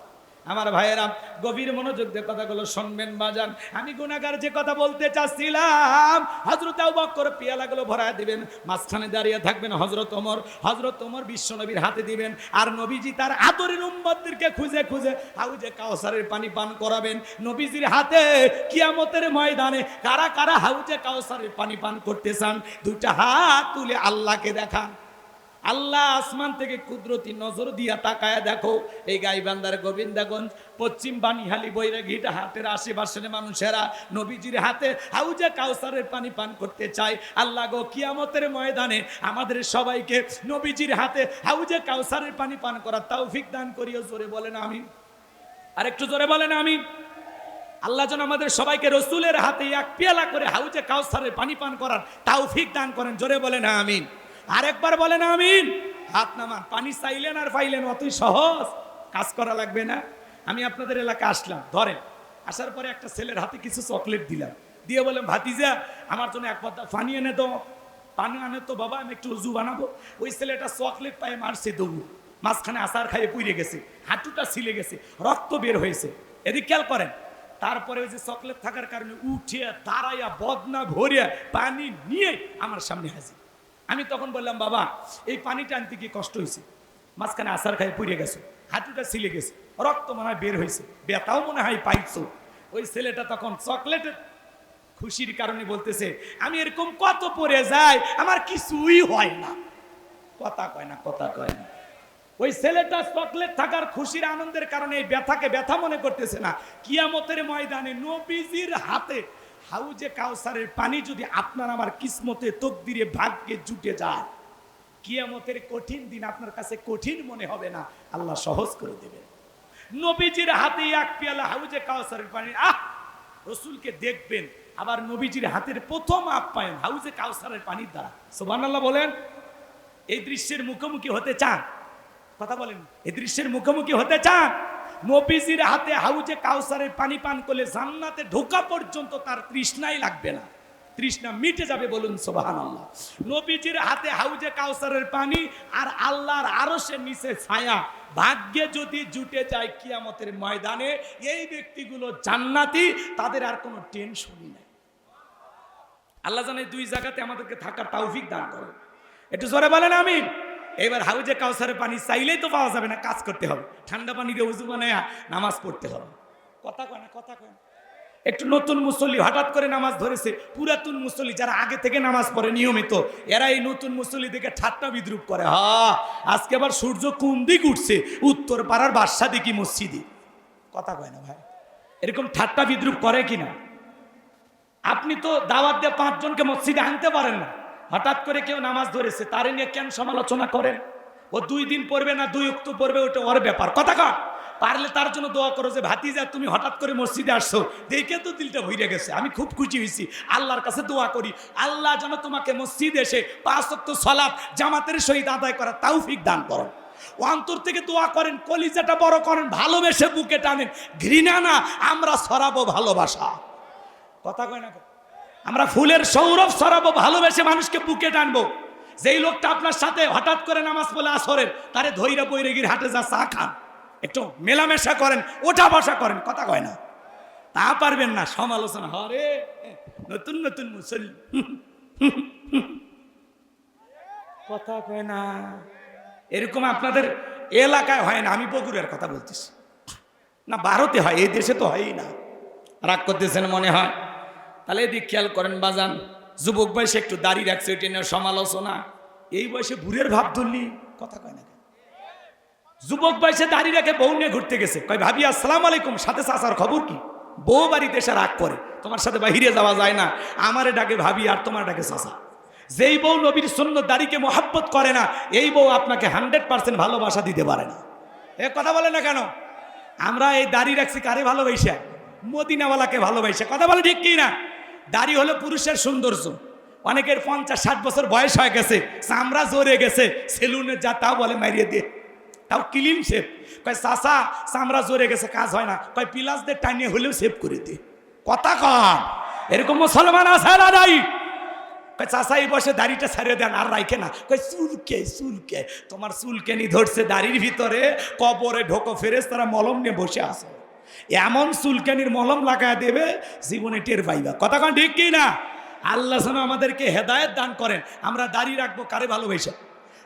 আমার ভাইয়েরা গভীর মনোযোগ দিয়ে কথাগুলো শুনবেন বাজান। আমি গুনাহগার যে কথা বলতে চাচ্ছিলাম, হযরত আবু বকর পিয়ালাগুলো ভরায় দিবেন, মাঝখানে দাঁড়িয়ে থাকবেন হযরত ওমর। হযরত ওমর বিশ্ব নবীর হাতে দিবেন, আর নবীজি তার আদরের উম্মতদেরকে খুঁজে খুঁজে হাউজে কাউসারের পানি পান করাবেন। নবীজির হাতে কিয়ামতের ময়দানে কারা কারা হাউজে কাউসারের পানি পান করতে চান, দুইটা হাত তুলে আল্লাহকে দেখান। আল্লাহ আসমান থেকে কুদরতি নজর দিয়া তাকায় দেখো, এই গাইবান্ধার গোবিন্দাগঞ্জ, পশ্চিম বানিহালি, বৈরাগীটা হাতের আশেপাশের মানুষেরা নবীজির হাতে হাউজে কাউসারের পানি পান করতে চায়। আল্লাহ গো, কিয়ামতের ময়দানে আমাদের সবাইকে নবীজির হাতে হাউজে কাউসারের পানি পান করার তৌফিক দান করিও। জোরে বলেন আমিন। আর একটু জোরে বলেন আমিন। আল্লাহ যেন আমাদের সবাইকে রসুলের হাতে এক পেয়ালা করে হাউজে কাউসারের পানি পান করার তৌফিক দান করেন। জোরে বলেন আমিন। আরেকবার বলেন আমিন। হাত নামান। পানি চাইলেন আর পাইলেন, অতই সহজ, কাজ করা লাগবে না। আমি আপনাদের এলাকায় আসলাম, ধরেন আসার পরে একটা ছেলের হাতে কিছু চকলেট দিলাম, দিয়ে বললাম, ভাতিজা আমার জন্য এক পাতা পানি এনে তো। পানি আনে তো বাবা, আমি একটু উজু বানাবো। ওই ছেলেটা চকলেট পায়ে মারছে দৌড়, মাঝখানে আচার খাইয়ে পুড়ে গেছে, হাঁটুটা ছিলে গেছে, রক্ত বের হয়েছে। এদিক খেয়াল করেন। তারপরে ওই যে চকলেট থাকার কারণে উঠে দাঁড়াইয়া বদনা ভরিয়া পানি নিয়ে আমার সামনে হাজির। আমি তখন বললাম, বাবা এই পানিটা আনতে কি কষ্ট হয়েছে? মাঝখানে আচার খাইয়ে পুড়ে গেছে, হাঁটুটা ছিলে গেছে, রক্ত মনে হয় বের হয়েছে, ব্যথাও মনে হয় পাইছো। ওই ছেলেটা তখন চকলেটের খুশির কারণে বলতেছে, আমি এরকম কত পরে যাই, আমার কিছুই হয় না। কথা কয় না, কথা কয় না। ওই ছেলেটা চকলেট থাকার খুশির আনন্দের কারণে এই ব্যথাকে ব্যথা মনে করতেছে না। কিয়ামতের ময়দানে নবীজির হাতে হাউজে কাউসারের পানি যদি আপনার আমার কিসমতে, তকদিরে, ভাগ্যে জুটে যায়, কিয়ামতের কঠিন দিন আপনার কাছে কঠিন মনে হবে না, আল্লাহ সহজ করে দেবে। নবীজির হাতে এক পেয়ালা হাউজে কাউসারের পানি, রসুলকে দেখবেন। আবার নবীজির হাতের প্রথম আপ্যায়ন হাউজে কাউসারের পানির দ্বারা। সুবহানাল্লাহ বলেন। এই দৃশ্যের মুখোমুখি হতে চান? কথা বলেন, এই দৃশ্যের মুখোমুখি হতে চান? নবীজির হাতে হাউজে কাউসারের পানি পান করলে জান্নাতে ঢোকা পর্যন্ত তার তৃষ্ণাই লাগবে না, তৃষ্ণা মিটে যাবে, বলুন সুবহানাল্লাহ। নবীজির হাতে হাউজে কাউসারের পানি আর আল্লাহর আরশের নিচে ছায়া, ভাগ্যে যদি জুটে যায় কিয়ামতের ময়দানে এই ব্যক্তিগুলো জান্নাতি, তাদের আর কোনো টেনশনই নাই। আল্লাহ জানে দুই জায়গাতে আমাদেরকে থাকার তৌফিক দান করে। একটু জোরে বলেন আমিন। এবার হাউজে কাউসারের পানি চাইলেই তো পাওয়া যাবে না, কাজ করতে হবে, ঠান্ডা পানি দিয়ে উযু বানায়া নামাজ পড়তে হবে। কথা কয় না, কথা কয় না। একটু নতুন মুসল্লি হঠাৎ করে নামাজ ধরেছে, পুরাতন মুসল্লি যারা আগে থেকে নামাজ পড়ে নিয়মিত, এরা এই নতুন মুসল্লি দেখে ঠাট্টা বিদ্রুপ করে। আজকে আবার সূর্য কোন দিক উঠছে, উত্তর পাড়ার বাদশা দিকে মসজিদে। কথা কয় না ভাই, এরকম ঠাট্টা বিদ্রুপ করে কিনা? আপনি তো দাওয়াত দিয়ে 5 জনকে মসজিদে আনতে পারেন না, হঠাৎ করে কেউ নামাজ ধরেছে, তারে নিয়ে কেন সমালোচনা করেন? ও 2 দিন পড়বে না 2 ওয়াক্ত পড়বে, ওটা ওর ব্যাপার। কথা কয়, পারলে তার জন্য দোয়া করো যে ভাতিজা তুমি হঠাৎ করে মসজিদে আসছো, দেখে তো দিলটা ভরে গেছে, আমি খুব খুশি হয়েছি। আল্লাহর কাছে দোয়া করি আল্লাহ যেন তোমাকে মসজিদে এসে 5 ওয়াক্ত সালাত জামাতের সহিত আদায় করার তৌফিক দান করো। অন্তর থেকে দোয়া করেন, কলিজাটা বড় করেন, ভালোবেসে বুকে টানেন, ঘৃণা না, আমরা ছড়াবো ভালোবাসা। কথা কয় না, আমরা ফুলের সৌরভ ছড়াবো, ভালোবেসে মানুষকে বুকে টানবো। যেই লোকটা আপনার সাথে হঠাৎ করে নামাজ পড়লে আসরের, তারে ধৈরা বইরে গিয়ে হাটে যা চা খান, একটু মেলামেশা করেন, ওঠা বসা করেন। কথা কয় না, তা পারবেন না, সমালোচনা হরে নতুন নতুন মুসল্লি। কথা কয় না, এরকম আপনাদের এলাকায় হয় না, আমি বগুড়ার কথা বলতেছি না, ভারতে হয়, এই দেশে তো হয়ই না। রাগ করতেছেন মনে হয়? তাহলে এদিক খেয়াল করেন বাজান, যুবক বয়সে একটু দাঁড়িয়ে রাখছে, ওইটা নিয়ে সমালোচনা। এই বয়সে বুড়ের ভাব ধরলি, কথা কয় না। যুবক বয়সে দাঁড়িয়ে রেখে বউ নিয়ে ঘুরতে গেছে, কয় ভাবি আসসালামু আলাইকুম, সাথে চাচার খবর কি? বউ বাড়িতে এসে রাগ করে, তোমার সাথে বাহিরে যাওয়া যায় না, আমারে ডাকে ভাবি আর তোমার ডাকে চাচা। যেই বউ নবীর সুন্নত দাড়িকে মোহাব্বত করে না, এই বউ আপনাকে 100% ভালোবাসা দিতে পারে না। এ কথা বলে না কেন? আমরা এই দাড়ি রাখছি কারে ভালোবাসা? মদিনাওয়ালাকে ভালোবাসা। কথা বলে ঠিক কি না? দাড়ি হলো পুরুষের সৌন্দর্য। অনেকের 50-60 বছর বয়স হয়ে গেছে, চামড়া জোরে গেছে, সেলুনে যা তাও বলে মারিয়ে দিয়ে, তাও ক্লিন শেপ। কয় চাচা চামড়া জোরে গেছে, কাজ হয় না, কয় পিলাস দিয়ে টানিয়ে হলেও সেভ করে দিয়ে। কথা কম, এরকম মুসলমান আছে না নাই? কয় চাচা এই বসে দাড়িটা ছাড়িয়ে দেন, আর রাইখে না। কয় চুলকে চুলকে, তোমার চুলকেনি ধরছে দাড়ির ভিতরে, কবরে ঢোকো, ফেরেশতারা মলম নিয়ে বসে আছে, এমন চুলকানির মলম লাগায় দেবে, জীবনে টের পাইবা। কথা কন ঠিক কি না? আল্লাহ যেন আমাদেরকে হেদায়েত দান করেন। আমরা দাড়ি রাখবো কারে ভালোবাসা?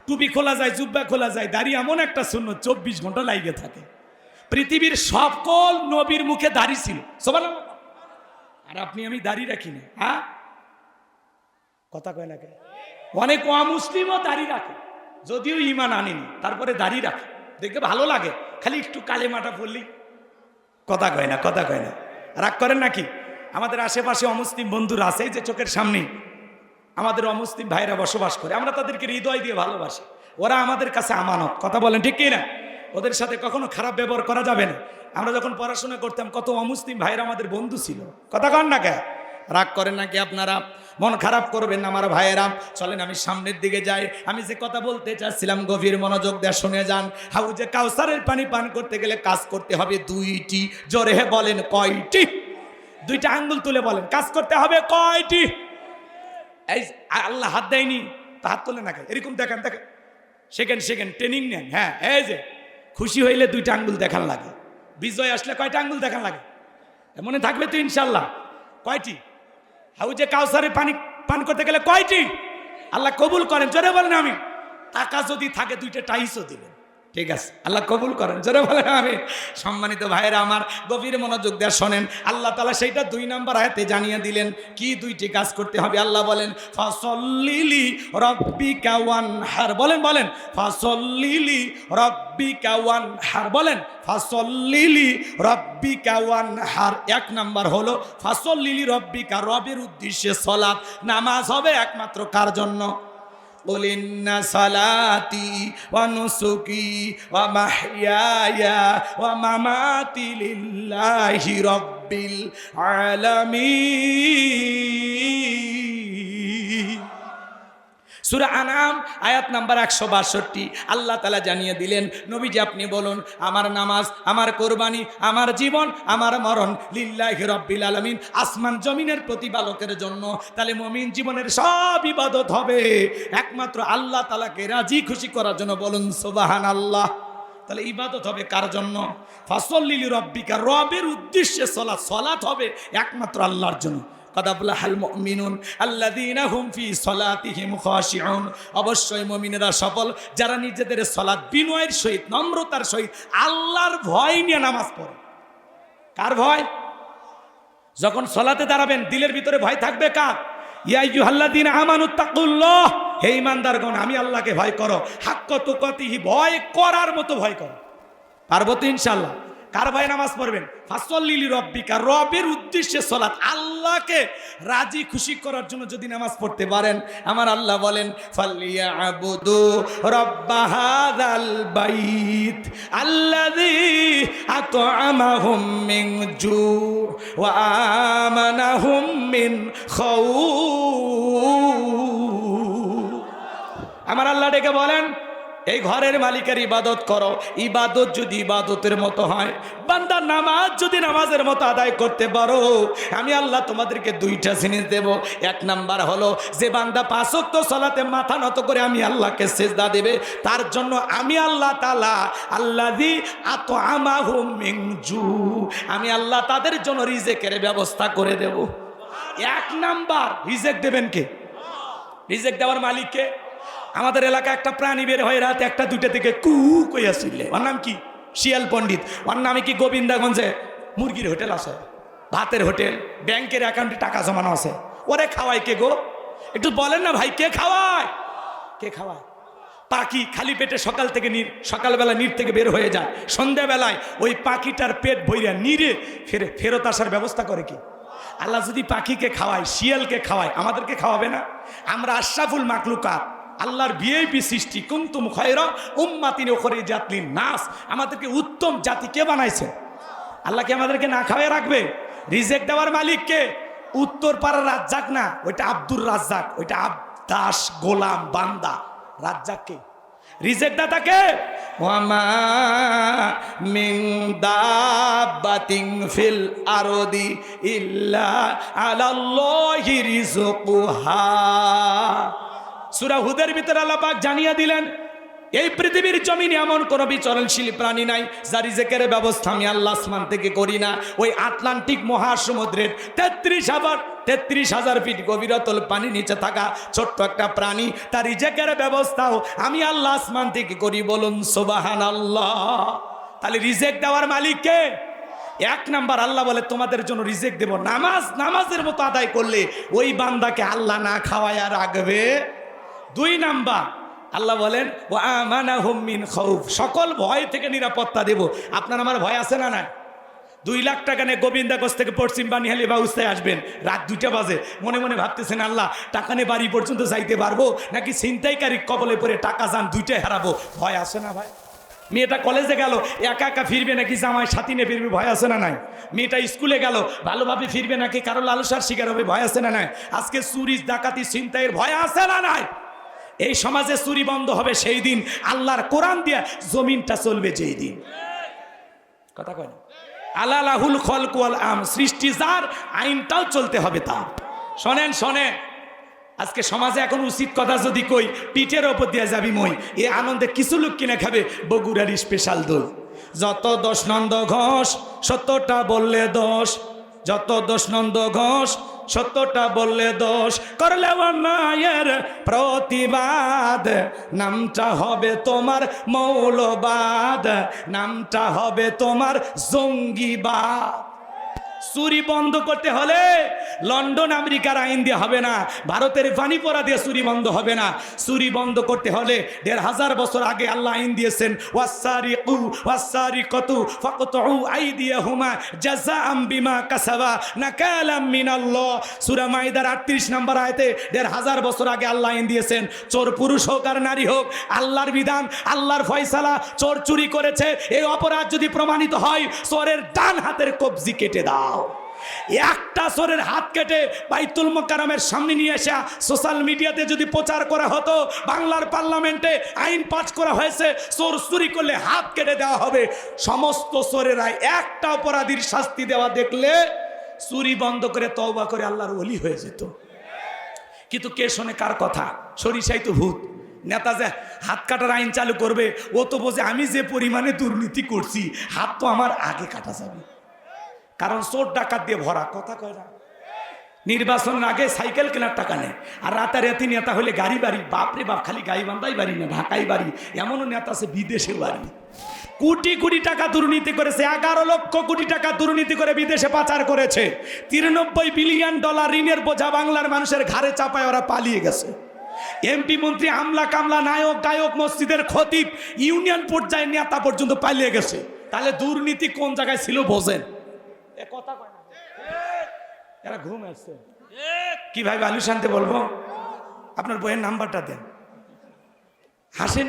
টুপি খোলা যায়, জুব্বা খোলা যায়, দাড়ি এমন একটা সুন্নত 24 ঘন্টা লাগিয়ে থাকে। পৃথিবীর সকল নবীর মুখে দাড়ি ছিল, সুবহানাল্লাহ। আর আপনি আমি দাড়ি রাখি না, হ্যাঁ? কথা কয় না কেন? অনেক অমুসলিমও দাড়ি রাখে, যদিও ঈমান আনেনি, তারপরে দাড়ি রাখে, দেখে ভালো লাগে, খালি একটু কালেমাটা পড়লি। কথা কয় না, কথা কয় না, রাগ করেন নাকি? আমাদের আশেপাশে অমুসলিম বন্ধুরা আছে, এই যে চোখের সামনে আমাদের অমুসলিম ভাইরা বসবাস করে, আমরা তাদেরকে হৃদয় দিয়ে ভালোবাসি, ওরা আমাদের কাছে আমানত। কথা বলেন ঠিক কি না? ওদের সাথে কখনো খারাপ ব্যবহার করা যাবে না। আমরা যখন পড়াশোনা করতাম, কত অমুসলিম ভাইরা আমাদের বন্ধু ছিল। কথা কন না কে? রাগ করেন নাকি আপনারা? মন খারাপ করবেন না আমার ভাইয়েরা। চলেন আমি সামনের দিকে যাই। আমি যে কথা বলতে চাচ্ছিলাম গভীর মনোযোগ দিয়ে শুনে যান। হাউজে কাউসারের পানি পান করতে গেলে কাজ করতে হবে 2টি। জোরে বলেন কয়টি? 2টা আঙ্গুল তুলে বলেন, কাজ করতে হবে কয়টি? এই আল্লাহ হাত দেয়নি, তা হাত তোলে না, এরকম দেখেন, দেখেন, সেকেন্ড ট্রেনিং নেন। হ্যাঁ, এই যে খুশি হইলে 2টা আঙ্গুল দেখান লাগে, বিজয় আসলে কয়টা আঙ্গুল দেখান লাগে? মনে থাকবে তো ইনশাল্লাহ? কয়টি? হাউজে কাউসারে পানি পান করতে গেলে কয়টি? আল্লাহ কবুল করেন, জোরে বলেন আমি। টাকা যদি থাকে 2টা টাইসও দিবেন, ঠিক আছে? আল্লাহ কবুল করেন, জোরে বলেন আমি। সম্মানিত ভাইরা আমার, গভীর মনোযোগ দিয়ে শোনেন। আল্লাহ তাআলা সেইটা 2 নম্বর আয়াতে জানিয়ে দিলেন কি 2টি কাজ করতে হবে। আল্লাহ বলেন ফাসল্লিলি রাব্বিকা ওয়ানহার। বলেন বলেন, ফাসল্লিলি রাব্বিকা ওয়ানহার। বলেন ফাসল্লিলি রাব্বিকা ওয়ানহার। 1 নাম্বার হলো ফাসল্লিলি রাব্বিকা, রবের উদ্দেশ্যে সালাত, নামাজ হবে একমাত্র কার জন্য? قل إن صلاتي ونسكي ومحياي ومماتي لله رب العالمين সূরা আনাম আয়াত নাম্বার 162 আল্লাহ তাআলা জানিয়ে দিলেন, নবীজি আপনি বলুন, আমার নামাজ, আমার কোরবানি, আমার জীবন, আমার মরণ লিল্লাহি রাব্বিল আলামিন, আসমান জমিনের প্রতিপালকের জন্য। তাহলে মুমিন জীবনের সব ইবাদত হবে একমাত্র আল্লাহ তাআলাকে রাজি খুশি করার জন্য। বলুন সুবহানাল্লাহ। তাহলে ইবাদত হবে কার জন্য? ফাসল্লি লিরাব্বিকা, রবের উদ্দেশ্যে সালাত। সালাত হবে একমাত্র আল্লাহর জন্য। কাদাবলাহাল মুমিনুন আল্লাযীনা হুম ফি সালাতিহিম খাশিউন, অবশ্যই মুমিনেরা সফল যারা নিজেদের সালাত বিনয়ের সহিত, নম্রতার সহিত, আল্লাহর ভয় নিয়ে নামাজ পড়ে। কার ভয়? যখন সালাতে দাঁড়াবেন দিলের ভিতরে ভয় থাকবে কার? ইয়া আইয়ুহাল্লাযীনা আমানুত্তাকুল্লাহ, হে ঈমানদারগণ আমি আল্লাহকে ভয় করো। হাক্কা তুকাতিহি, ভয় করার মতো ভয় করো। পারবো তো ইনশাআল্লাহ। কার ভয়ে নামাজ পড়বেন? ফাসল্লি লিরাব্বিকা, রবের উদ্দেশ্যে সালাত, আল্লাহকে রাজি খুশি করার জন্য যদি নামাজ পড়তে পারেন, আমার আল্লাহ বলেন ফালিয়াবুদু রাব্বা হাযাল বাইত আল্লাযী আত'আমাহুম মিন জু' ওয়া আমানাহুম মিন খাউফ। আমার আল্লাহ ডেকে বলেন এই ঘরের মালিকের ইবাদত করো। ইবাদত যদি ইবাদতের মতো হয়, বান্দা নামাজ যদি নামাজের মতো আদায় করতে পারো, আমি আল্লাহ তোমাদেরকে দুইটা জিনিস দেব। এক নাম্বার হলো যে বান্দা 5 ওয়াক্ত সালাতে মাথা নত করে আমি আল্লাহকে সিজদা দেবে, তার জন্য আমি আল্লাহ তাআলা আল্লাযী আত'আমাহুম মিন জু', আমি আল্লাহ তাদের জন্য রিজিকের ব্যবস্থা করে দেব। এক নাম্বার রিজিক দেবেন কে? রিজিক দেওয়ার মালিক কে? আমাদের এলাকা একটা প্রাণী বের হয় রাত 1টা-2টা থেকে কু কইয়া ছিলে, ওর নাম কি? শিয়াল পণ্ডিত। ওর নামে কি গোবিন্দাগঞ্জে মুরগির হোটেল আছে, ভাতের হোটেল, ব্যাংকের অ্যাকাউন্টে টাকা জমানো আছে। ওরে খাওয়ায় কে গো? একটু বলেন না ভাই, কে খাওয়ায়? কে খাওয়ায়? পাখি খালি পেটে সকাল থেকে সকালবেলা নীর থেকে বের হয়ে যায়, সন্ধ্যাবেলায় ওই পাখিটার পেট ভইরা নীরে ফেরত আসার ব্যবস্থা করে কি? আল্লাহ যদি পাখিকে খাওয়ায়, শিয়ালকে খাওয়ায়, আমাদেরকে খাওয়াবে না? আমরা আশরাফুল মাখলুকাত, আল্লাহর ভিআইপি সৃষ্টি, কুনতুম খায়রা উম্মাতিন উখরিজাত লিন-নাস, আমাদেরকে উত্তম জাতি কে বানাইছে? আল্লাহ কি আমাদেরকে না খাওয়ায় রাখবে? রিজিক দেওয়ার মালিক কে? উত্তরপাড়ার রাজ্জাক না, ওইটা আব্দুর রাজ্জাক, ওইটা দাস, গোলাম, বান্দা। রাজ্জাক কে? রিজিক দাতা কে? ওয়ামা মিন দাব্বাতিন ফিল আরদি ইল্লা আলাল্লাহি রিজকুহা। সূরা হুদের ভিতরে আল্লাহ পাক জানিয়ে দিলেন এই পৃথিবীর জমিনে এমন কোনো বিচরণশীল প্রাণী নাই যার রিজিকের ব্যবস্থা আমি আল্লাহ আসমান থেকে করি না। ওই আটলান্টিক মহাসমুদ্রের 33,000 ফিট গভীরতল পানির নিচে থাকা ছোট্ট একটা প্রাণী, তার রিজিকের ব্যবস্থাও আমি আল্লাহ আসমান থেকে করি। বলুন সুবহানাল্লাহ। তাহলে রিজিক দেওয়ার মালিক কে? এক নাম্বার আল্লাহ বলে তোমাদের জন্য রিজিক দেব। নামাজের মতো আদায় করলে ওই বান্দাকে আল্লাহ না খাওয়ায়া রাখবে। 2 নাম্বার আল্লাহ বলেন ওয়া আমানাহুম মিন খাউফ, সকল ভয় থেকে নিরাপত্তা দেব। আপনার আমার ভয় আছে না? না। 2 লাখ টাকা নিয়ে গোবিন্দাগঞ্জ থেকে পশ্চিম বানিহালি ব্যবস্থায় আসবেন, রাত 2টা বাজে, মনে মনে ভাবতেছেন আল্লাহ টাকা নিয়ে বাড়ি পর্যন্ত যাইতে পারবো নাকি ছিনতাইকারী কবলে পড়ে টাকা যান 2টাই হারাবো? ভয় আছে না ভাই? মেয়েটা কলেজে গেল একা একা ফিরবে নাকি জামাই সাথী নিয়ে ফিরবে? ভয় আছে না নাই? মেয়েটা স্কুলে গেল ভালোভাবে ফিরবে নাকি কারো লালসার শিকার হবে? ভয় আছে না নাই? আজকে চুরি ডাকাতি ছিনতাইয়ের ভয় আছে না নাই? এই সমাজে চুরি বন্ধ হবে সেই দিন, আল্লাহর কোরআন দিয়া জমিনটা চলবে যেই দিন। কথা কয় না? আলা লাহুল খলক ওয়াল আম, সৃষ্টি যার, আইনটাও চলতে হবে তার। শোনেন শোনেন, আজকে সমাজে এখন উচিত কথা যদি কই পিঠের ওপর দিয়ে যাবি মই, এ আনন্দে কিছু লোক কিনে খাবে বগুড়ার স্পেশাল দই। যত দোষ নন্দ ঘোষ 70টা বললে দোষ, যত দোষ নন্দ ঘোষ 70টা বললে দোষ, করলে অন্যায়ের প্রতিবাদ নামটা হবে তোমার মৌলবাদ, নামটা হবে তোমার জঙ্গিবাদ। চুরি বন্ধ করতে হলে লন্ডন আমেরিকার আইন দিয়ে হবে না, ভারতের পানিপড়া দিয়ে চুরি বন্ধ হবে না। চুরি বন্ধ করতে হলে 1500 বছর আগে আল্লাহ আইন দিয়েছেন ওয়াসারিকু ওয়াসারিকাতু ফাকতউ আইদিয়াহুমা জাযাআম বিমা কাসাবা নাকালাম মিনাল্লাহ। সূরা মাইদার 38 নম্বর আয়াতে 1500 বছর আগে আল্লাহ আইন দিয়েছেন চোর পুরুষ হোক আর নারী হোক, আল্লাহর বিধান, আল্লাহর ফয়সালা, চোর চুরি করেছে এই অপরাধ যদি প্রমাণিত হয় চোরের ডান হাতের কবজি কেটে দাও। একটা চোরের হাত কেটে বাইতুল মোকাররমের সামনে নিয়ে এসে সোশ্যাল মিডিয়াতে যদি প্রচার করা হতো, বাংলার পার্লামেন্টে আইন পাস করা হয়েছে চোর চুরি করলে হাত কেটে দেওয়া হবে, সমস্ত চোরেরা একটা অপরাধীর শাস্তি দেওয়া দেখলে চুরি বন্ধ করে তওবা করে আল্লাহর ওলি হয়ে যেত। কিন্তু কে শোনে কার কথা? সরিষাই তো ভূত। নেতা যে হাত কাটার আইন চালু করবে, ও তো বোঝে আমি যে পরিমাণে দুর্নীতি করছি হাত তো আমার আগে কাটা যাবে, কারণ চোর ডাকাত দিয়ে ভরা। কথা কয় না? নির্বাচনের আগে সাইকেল কেনার টাকা নেই, আর রাতারাতি নেতা হলে গাড়ি বাড়ি, বাপরে বাপ, খালি গাইবান্ধাই বাড়ি না, ঢাকাই বাড়ি, এমনও নেতা আছে বিদেশে বাড়ি। কোটি কোটি টাকা দুর্নীতি করেছে, 11 লক্ষ কোটি টাকা দুর্নীতি করে বিদেশে পাচার করেছে। 93 বিলিয়ন ডলার ঋণের বোঝা বাংলার মানুষের ঘাড়ে চাপায় ওরা পালিয়ে গেছে। এমপি মন্ত্রী, আমলা কামলা, নায়ক গায়ক, মসজিদের খতিব, ইউনিয়ন পর্যায়ে নেতা পর্যন্ত পালিয়ে গেছে। তাহলে দুর্নীতি কোন জায়গায় ছিল বোঝেন? কথা কয় না, এরা ঘুম আসছে কি ভাই? আলু শান্তি বলবো, আপনার বইয়ের নাম্বারটা দেন। হাসেন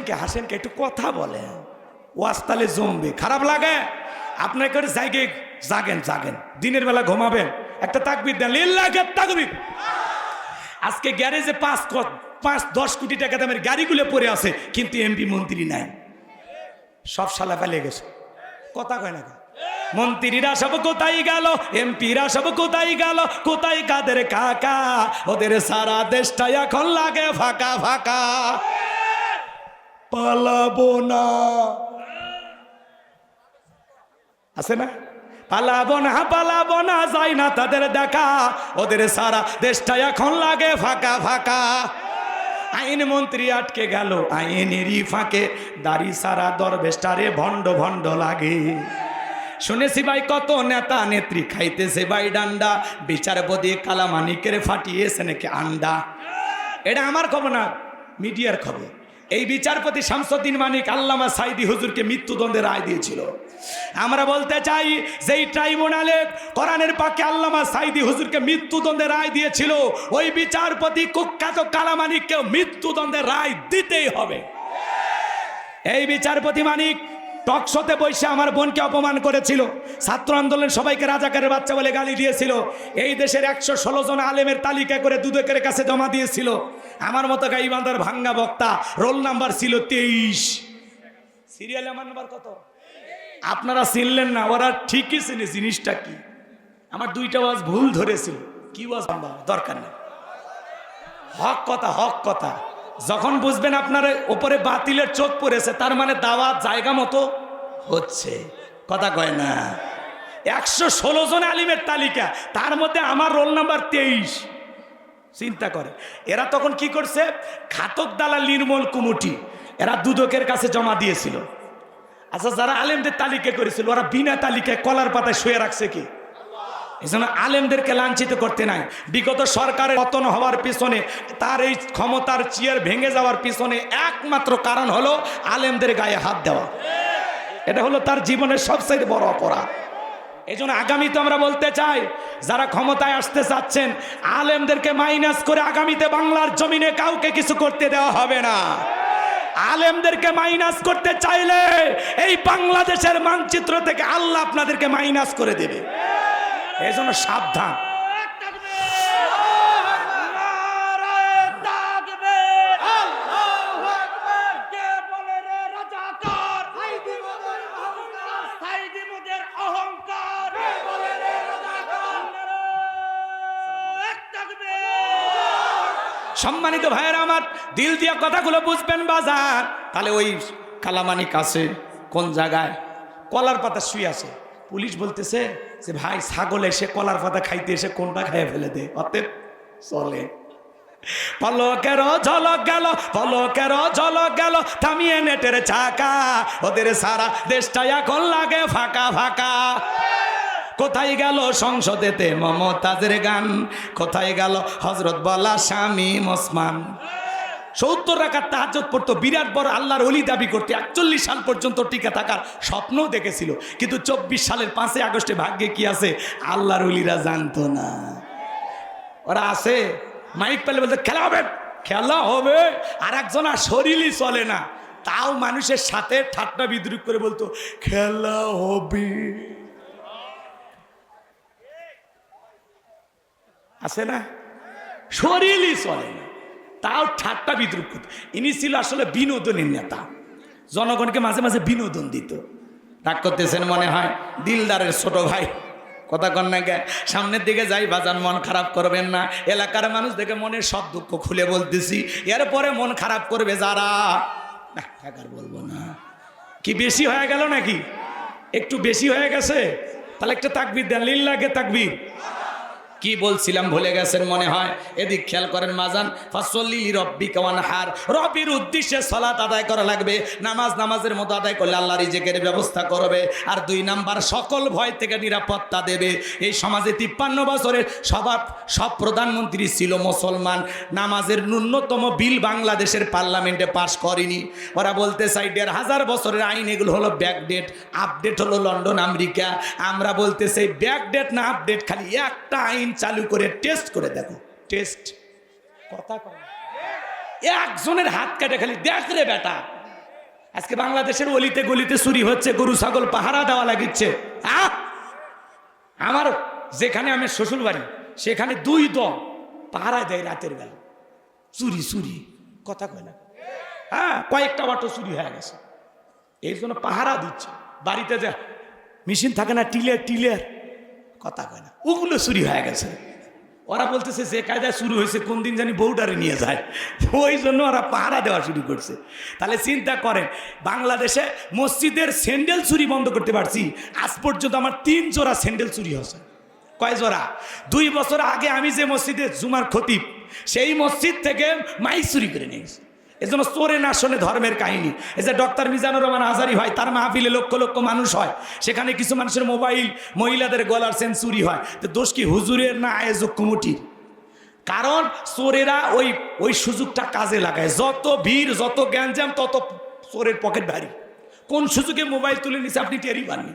কে একটু কথা বলে, ওয়াজ তালে জমবে। খারাপ লাগে আপনার করে জাগেন, দিনের বেলা ঘুমাবেন, একটা তাকবীর দেন, লিল্লাহি তাকবীর। আজকে গ্যারেজে 5-10 কোটি টাকা দামের গাড়িগুলো পড়ে আছে, কিন্তু এমপি মন্ত্রী নাই, সব শালা পালিয়ে গেছে। কথা কয় না? মন্ত্রীরা সব কোথায় গেল, এমপিরা সব কোথায় গেল, কোথায় কাদের কাকা? ওদের সারা দেশটা এখন লাগে ফাঁকা ফাঁকা। পালাবো না, আছে না? পালাবো না, যাই না তাদের দেখা, ওদের সারা দেশটা এখন লাগে ফাঁকা ফাঁকা। আইন মন্ত্রী আটকে গেল আইনেরই ফাঁকে, দাড়ি সারা দরবেশটারে ভণ্ড ভণ্ড লাগে। শুনেছি ভাই কত নেতা নেত্রী খাইতেছে ভাই ডান্ডা, বিচারপতি কালামানিকের ফাটিয়েছে নাকি আন্ডা। এটা আমার খবর না, মিডিয়ার খবর। এই বিচারপতি শামসুদ্দিন মানিক আল্লামা সাইদি হুজুরকে মৃত্যুদণ্ডের রায় দিয়েছিল। আমরা বলতে চাই, যেই ট্রাইব্যুনালে কোরআনের পাকে আল্লামা সাইদি হুজুরকে মৃত্যুদণ্ডের রায় দিয়েছিল, ওই বিচারপতি কুখ্যাত কালামানিককে মৃত্যুদণ্ডের রায় দিতেই হবে। এই বিচারপতি মানিক টকশোতে বসে আমার বোনকে অপমান করেছিল, ছাত্র আন্দোলন সবাইকে রাজাকারের বাচ্চা বলে গালি দিয়েছিল, এই দেশের 116 জন আলেমের তালিকা করে দুদকের কাছে জমা দিয়েছিল। আমার মতো গাইবান্ধার ভাঙ্গা বক্তা, রোল নাম্বার ছিল 23, সিরিয়াল আমার নাম্বার কত? আপনারা চিনলেন না, ওরা ঠিকই চিনে জিনিসটা কি। আমার 2টা ওয়াজ ভুল ধরেছিল, কি ওয়াজ দরকার নেই, হক কথা। যখন বুঝবেন আপনার উপরে বাতিলের চোখ পড়েছে, তার মানে দাওয়াত জায়গা মতো হচ্ছে। কথা কয় না? 116 জন আলিমের তালিকা, তার মধ্যে আমার রোল নাম্বার 23। চিন্তা করে এরা তখন কি করছে? ঘাতক দালাল নির্মল কুমুটি এরা দুদকের কাছে জমা দিয়েছিল। আচ্ছা, যারা আলেমদের তালিকা করেছিল ওরা বিনা তালিকায় কলার পাতায় শুয়ে রাখছে কি? এজন্য আলেমদেরকে লাঞ্ছিত করতে নাই। বিগত সরকারের পতন হওয়ার পিছনে, তার এই ক্ষমতার চেয়ার ভেঙে যাওয়ার পিছনে একমাত্র কারণ হলো আলেমদের গায়ে হাত দেওয়া। এটা হলো তার জীবনের সবচেয়ে বড় অপরাধ। এই জন্য আগামীতে আমরা বলতে চাই, যারা ক্ষমতায় আসতে চাচ্ছেন, আলেমদেরকে মাইনাস করে আগামীতে বাংলার জমিনে কাউকে কিছু করতে দেওয়া হবে না। আলেমদেরকে মাইনাস করতে চাইলে এই বাংলাদেশের মানচিত্র থেকে আল্লাহ আপনাদেরকে মাইনাস করে দেবে। এই জন্য সাবধান। সম্মানিত ভাইয়েরা আমার, দিল দিয়া কথাগুলো বুঝবেন বাজার। তাহলে ওই কালামানিক আছে কোন জায়গায়? কলার পাতা শুয়ে আছে। পুলিশ বলতেছে যে ভাই, ছাগল এসে কলার পাতা খাইতে এসে কোনটা খাইয়ে ফেলে দে, অতএব চলে। পলকের ঝলক গেল থামিয়ে নেটের চাকা, ওদের সারা দেশটা এখন লাগে ফাঁকা ফাঁকা। কোথায় গেল সংসদেতে মমতাজের গান, কোথায় গেল হযরত বলা স্বামী ওসমান? 70 রাকাত তাহাজ্জুদ পড়তো, বিরাট বড় আল্লাহর ওলি দাবি করতে 41 সাল পর্যন্ত টিকে থাকার স্বপ্নও দেখেছিল। কিন্তু 24 সালের 5 আগস্টে ভাগ্যে কি আছে আল্লাহর ওলিরা জানতো না। ওরা আছে মাইক পেলে বলতে খেলা হবে, আর একজন আর শরীরই চলে না, তাও মানুষের সাথে ঠাট্টা বিদ্রুপ করে বলতো খেলা হবে। আছে না? শরীরই চলে না, তাও ঠাট্টা বিদ্রুপ করত। ইনি ছিল আসলে বিনোদনের নেতা, জনগণকে মাঝে মাঝে বিনোদন দিত। রাগ করতেছেন মনে হয়, দিলদারের ছোট ভাই। কথা কন না গে, সামনের দিকে যাই বাজান, মন খারাপ করবেন না। এলাকার মানুষ দেখে মনের সব দুঃখ খুলে বলতেছি, এরপরে মন খারাপ করবে যারা, না আর বলবো না। কি বেশি হয়ে গেল নাকি? একটু বেশি হয়ে গেছে? তাহলে একটা তাকবীর দেন, লিল্লাহে তাকবীর। কি বলছিলাম ভুলে গেছেন মনে হয়। এদিক খেয়াল করেন মাজান, ফাসল্লি লিরাব্বিকা ওয়ানহার, রবের উদ্দেশ্যে সালাত আদায় করা লাগবে। নামাজের মতো আদায় করলে আল্লাহ রিজিকের ব্যবস্থা করবে। আর 2 নাম্বার, সকল ভয় থেকে নিরাপত্তা দেবে। এই সমাজে 53 বছরের সব প্রধানমন্ত্রী ছিল মুসলমান। নামাজের ন্যূনতম বিল বাংলাদেশের পার্লামেন্টে পাশ করেনি। ওরা বলতে চাই 1500 বছরের আইন, এগুলো হলো ব্যাকডেট, আপডেট হলো লন্ডন আমেরিকা। আমরা বলতে চাই ব্যাকডেট না আপডেট, খালি একটা আইন চালু করে টেস্ট করে দেখো। টেস্ট কথা কয়, একজনের হাত কাটে খালি দেখ রে বেটা। আজকে বাংলাদেশের অলিতে গলিতে চুরি হচ্ছে, গরু ছাগল পাহারা দেওয়া লাগিচ্ছে। আমার যেখানে আমার শ্বশুর বাড়ি, সেখানে 2 দল পাহারা দেয় রাতের বেলা, চুরি। কথা কয় না? হ্যাঁ, কয়েকটা অটো চুরি হয়ে গেছে, এই জন্য পাহারা দিচ্ছে। বাড়িতে যা মেশিন থাকে না, টিলের কথা কয় না, ওগুলো চুরি হয়ে গেছে। ওরা বলতেছে যে কায়দায় শুরু হয়েছে, কোন দিন জানি বউডারে নিয়ে যায়, ওই জন্য ওরা পাহারা দেওয়া শুরু করছে। তাহলে চিন্তা করেন, বাংলাদেশে মসজিদের স্যান্ডেল চুরি বন্ধ করতে পারছি। আজ পর্যন্ত আমার 3 জোড়া স্যান্ডেল চুরি হয়েছে। কয় জোড়া? 2 বছর আগে আমি যে মসজিদে জুমার খতিব, সেই মসজিদ থেকে মাইক চুরি করে নিয়ে গেছে। এজন্য চোরে না শোনে ধর্মের কাহিনী। এই যে ডক্টর মিজানুর রহমান আজারি হয়, তার মাহফিলে লক্ষ লক্ষ মানুষ হয়, সেখানে কিছু মানুষের মোবাইল, মহিলাদের গলার চেন চুরি হয়। তো দোষ কি হুজুরের না আয়োজক কমিটির? কারণ চোরেরা ওই সুযোগটা কাজে লাগায়। যত ভিড়, যত গ্যাঞ্জাম, তত চোরের পকেট ভারী। কোন সুযোগে মোবাইল তুলে নিছে আপনি টেরই পাননি।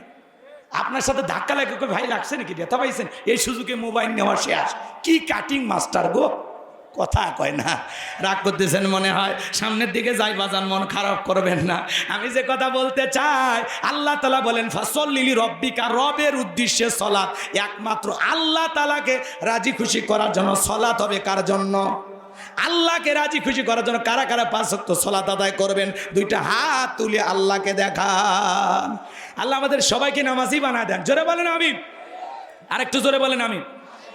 আপনার সাথে ধাক্কা লাগে, ভাই লাগছে নাকি, ব্যথা পাইছেন, এই সুযোগে মোবাইল নেওয়া শেষ। কি কাটিং মাস্টার গো, কথা কয় না। রাগ করতেছেন মনে হয়, সামনের দিকে যাই বাজান, মন খারাপ করবেন না। আমি যে কথা বলতে চাই, আল্লাহ তাআলা বলেন ফাসল্লি লিরাব্বিকা, রবের উদ্দেশ্যে সালাত। একমাত্র আল্লাহ তাআলাকে রাজি খুশি করার জন্য সালাত হবে। কার জন্য? আল্লাহকে রাজি খুশি করার জন্য। কারা কারা 5 ওয়াক্ত সালাত আদায় করবেন? 2টা হাত তুলে আল্লাহকে দেখান। আল্লাহ আমাদের সবাইকে নামাজি বানায় দেন। জোরে বলেন আমিন। আরেকটু জোরে বলেন আমিন।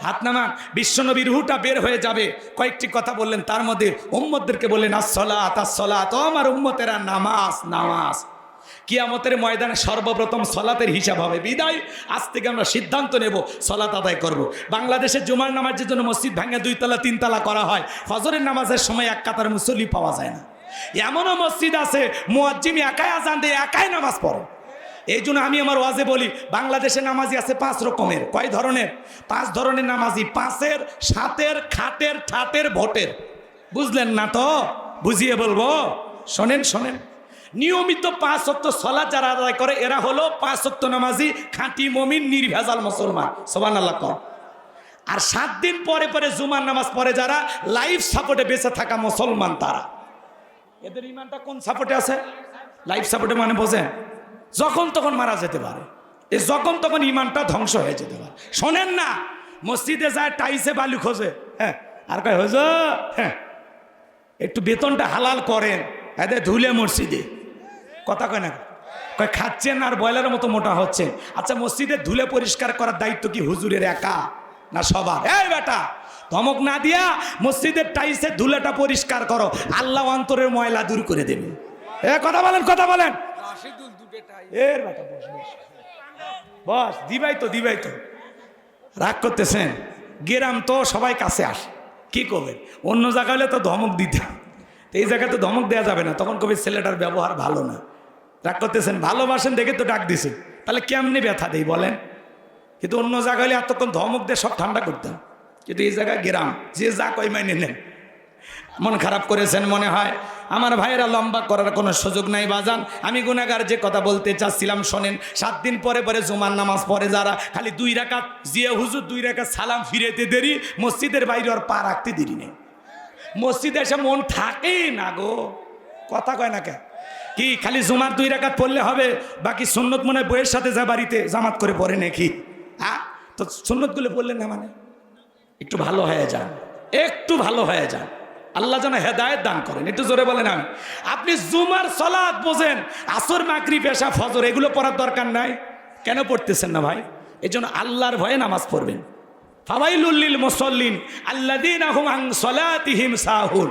হাত নামান। বিশ্বনবীর রূহটা বের হয়ে যাবে। কয়েকটি কথা বললেন, তার মধ্যে উম্মতদেরকে বললেন আসসালাত আসসালাত, আমার উম্মতেরা নামাজ। কিয়ামতের ময়দানে সর্বপ্রথম সালাতের হিসাব হবে। বিদায় আজ থেকে আমরা সিদ্ধান্ত নেব সালাত আদায় করব। বাংলাদেশের জুমার নামাজের জন্য মসজিদ ভাঙে 2 তলা 3 তলা করা হয়। ফজরের নামাজের সময় 1 কাতার মুসল্লি পাওয়া যায় না। এমনও মসজিদ আছে মুয়াজ্জিন একাই আজান দিয়ে একাই নামাজ পড়ে। এই জন্য আমি আমার ওয়াজে বলি, বাংলাদেশে নামাজি আছে 5 রকমের। কয় ধরনের? 5 ধরনের নামাজি। 5-এর, 7-এর, খাটের, ঠাটের, ভোটের। বুঝলেন না তো? বুঝিয়ে বলবো, শোনেন। নিয়মিত 5 ওয়াক্ত সালাত যারা আদায় করে, এরা হলো 5 ওয়াক্ত নামাজি, খাঁটি মুমিন, নির্ভেজাল মুসলমান। সুবহানাল্লাহ কর। আর 7 দিন পরে পরে জুমার নামাজ পড়ে যারা, লাইফ সাপোর্টে বেঁচে থাকা মুসলমান, তারা। এদের ইমানটা কোন সাপোর্টে আছে? লাইফ সাপোর্টে মানে বোঝেন, যখন তখন মারা যেতে পারে, যখন তখন ইমানটা ধ্বংস হয়ে যেতে পারে। শোনেন না, মসজিদে যায় টাইসে বালু খোঁজে, হ্যাঁ, আর কয় হুজুর, হ্যাঁ একটু বেতনটা হালাল করেন, এদের ধুলে মসজিদে। কথা কয় না, কয় খাচ্ছেন আর বয়লারের মতো মোটা হচ্ছে। আচ্ছা, মসজিদে ধুলে পরিষ্কার করার দায়িত্ব কি হুজুরের একা না সবার? এই বেটা, ধমক না দিয়া মসজিদের টাইসে ধুলেটা পরিষ্কার করো, আল্লাহ অন্তরের ময়লা দূর করে দেবে। কথা বলেন। এর বেটা বস, দিবাই তো রাগ করতেছেন। গেরাম তো সবাই কাছে আসে, কি করবেন? অন্য জায়গা হলে তো ধমক দিতে, এই জায়গায় তো ধমক দেওয়া যাবে না, তখন কবি ছেলেটার ব্যবহার ভালো না। রাগ করতেছেন, ভালোবাসেন দেখে তো ডাক দিছেন, তাহলে কেমনি ব্যথা দেই বলেন? কিন্তু অন্য জায়গা হলে এতক্ষণ ধমক দিয়ে সব ঠান্ডা করতাম, কিন্তু এই জায়গায় গেরাম, যে যা কই মাইনে নেন। মন খারাপ করেছেন মনে হয়। আমার ভাইয়েরা, লম্বা করার কোনো সুযোগ নাই বাজান। আমি গুনাহগার, যে কথা বলতে চাচ্ছিলাম শোনেন। 7 দিন পরে পরে জুমার নামাজ পড়ে যারা, খালি 2 রাকাত জিয়া হুজুর 2 রাকাত সালাম ফিরেতে দেরি, মসজিদের বাইরে আর পা রাখতে দেরি নেই। মসজিদে এসে মন থাকেই না গো, কথা কয় না কে? কি খালি জুমার 2 রাকাত পড়লে হবে? বাকি সুন্নত মনে বইয়ের সাথে যা বাড়িতে জামাত করে পড়ে নাকি? হ্যাঁ, তো সুন্নতগুলো পড়লেন না মানে একটু ভালো হয়ে যান, একটু ভালো হয়ে যান, আল্লাহ যেন হেদায়েত দান করেন। একটু জোরে বলেন আমি। আপনি জুমার সালাত বোঝেন, আসর মাগরিব এশা ফজর এগুলো পড়ার দরকার নাই, কেন পড়তেছেন না ভাই? এই জন্য আল্লাহর ভয়ে নামাজ পড়বেন। ফাওয়াইলুল লিল মুসাল্লিন আল্লাযীনা হুম আন সালাতিহিম সাহুন।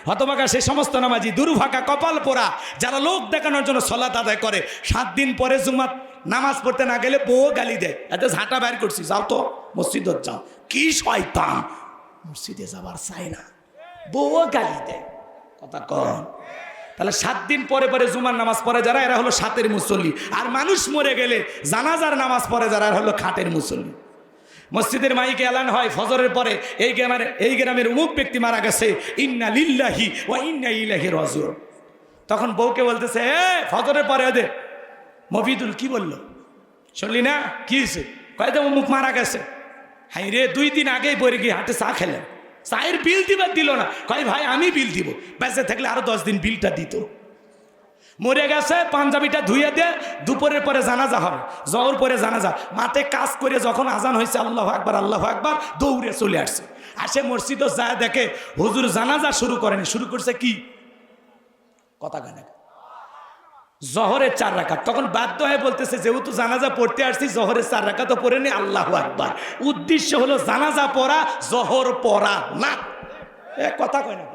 হতভাগা সেই সমস্ত নামাজি, দুর্ভাগা কপাল পোড়া যারা লোক দেখানোর জন্য সালাত আদায় করে, 7 দিন পরে জুমার নামাজ পড়তে না গেলে বউ গালি দেয়, এত ঝাঁটা বাইর করছি, যাও তো মসজিদত যাও। কি শয়তান, মসজিদে যাবার চাই না, বউ গালি দেয়, কথা কন। তাহলে 7 দিন পরে পরে জুমার নামাজ পড়ে যারা, এরা হলো সাতের মুসল্লি। আর মানুষ মরে গেলে জানাজার নামাজ পড়ে যারা, এরা হলো খাটের মুসল্লি। মসজিদের মাইকে এলান হয় ফজরের পরে, এই গ্রামের অমুক ব্যক্তি মারা গেছে, ইন্না লিল্লাহি ওয়া ইন্না ইলাইহি রাজিউন। তখন বউকে বলতেছে, ফজরের পরে ওদের মফিদুল কি বললো শুনলি না, কি হয়েছে? কয়েকটা অমুক মারা গেছে। হাই রে, 2 দিন আগেই পরে গিয়ে হাটে চা খেলেন, চায়ের বিল দিবার দিল না। কয় ভাই আমি বিল দিব, বেঁচে থাকলে আরো 10 দিন বিলটা দিত। মরে গেছে, পাঞ্জাবিটা ধুয়ে দিয়ে দুপুরের পরে জানাজা হবে, জহর পরে জানাজা। মাঠে কাজ করে যখন আজান হয়েছে আল্লাহু আকবার আল্লাহু আকবার, দৌড়ে চলে আসছে। আসে মসজিদও যায়, দেখে হুজুর জানাজা শুরু করেনি, শুরু করছে কি কথা গানে জহরের 4 রাকাত। তখন বাধ্য হয়ে বলতেছে, যেহেতু জানাজা পড়তে আসছি, জহরের 4 রাকাত তো পড়ে নি, আল্লাহু আকবার। উদ্দেশ্য হলো জানাজা পড়া, জহর পড়া না। কথা কয় না,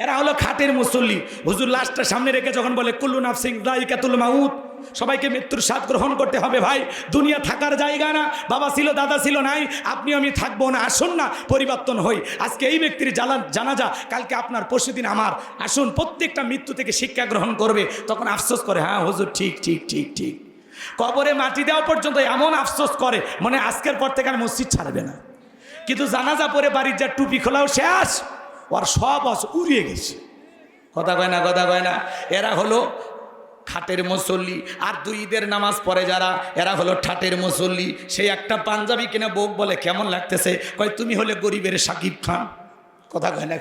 এরা হলো খাটের মুসল্লি। হুজুর লাশটা সামনে রেখে যখন বলে কুল্লু নাফসিন যায়িকাতুল মাউত, সবাইকে মৃত্যুর স্বাদ গ্রহণ করতে হবে ভাই, দুনিয়া থাকার জায়গা না। বাবা ছিল, দাদা ছিল, নাই, আপনি আমি থাকবো না, আসুন না পরিবর্তন হই। আজকে এই ব্যক্তির জানাজা, কালকে আপনার, পরশুদিন আমার। আসুন, প্রত্যেকটা মৃত্যু থেকে শিক্ষা গ্রহণ করবে। তখন আফসোস করে, হ্যাঁ হুজুর ঠিক ঠিক ঠিক ঠিক। কবরে মাটি দেওয়া পর্যন্ত এমন আফসোস করে, মানে আজকের পর থেকে আর মসজিদ ছাড়বে না। কিন্তু জানাজা পরে বাড়ির যা টুপি খোলাও শেষ, ওর সব উড়িয়ে গেছে। কথা কয় না, কথা কয় না। এরা হলো খাটের মুসল্লি। আর 2 ঈদের নামাজ পড়ে যারা, এরা হলো ঠাটের মুসল্লি। সেই একটা পাঞ্জাবি কিনা বউ বলে কেমন লাগতেছে, কয় তুমি হলে গরিবের শাকিব খান। কথা কয় না।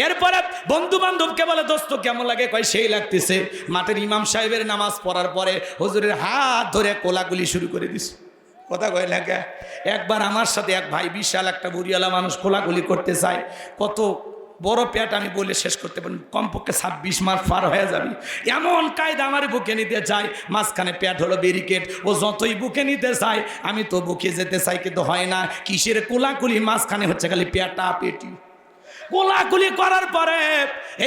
এরপরে বন্ধু বান্ধবকে বলে দোস্ত কেমন লাগে, কয় সেই লাগতেছে। মাঠের ইমাম সাহেবের নামাজ পড়ার পরে হুজুরের হাত ধরে কোলাকুলি শুরু করে দিছে। কথা কয় না। একবার আমার সাথে এক ভাই, বিশাল একটা বুড়িওয়ালা মানুষ, কোলাকুলি করতে চায়। কত বড় পেট আমি বলে শেষ করতে পারি, কমপক্ষে 26 মাস পার হয়ে যাবে। এমন কায়দা আমার বুকে নিতে চাই, মাঝখানে পেট হলো ব্যারিকেড। ও যতই বুকে নিতে চায়, আমি তো বুকে যেতে চাই, কিন্তু হয় না। কিসের কোলাকুলি, মাঝখানে হচ্ছে খালি পেটা পেটি। কোলাকুলি করার পরে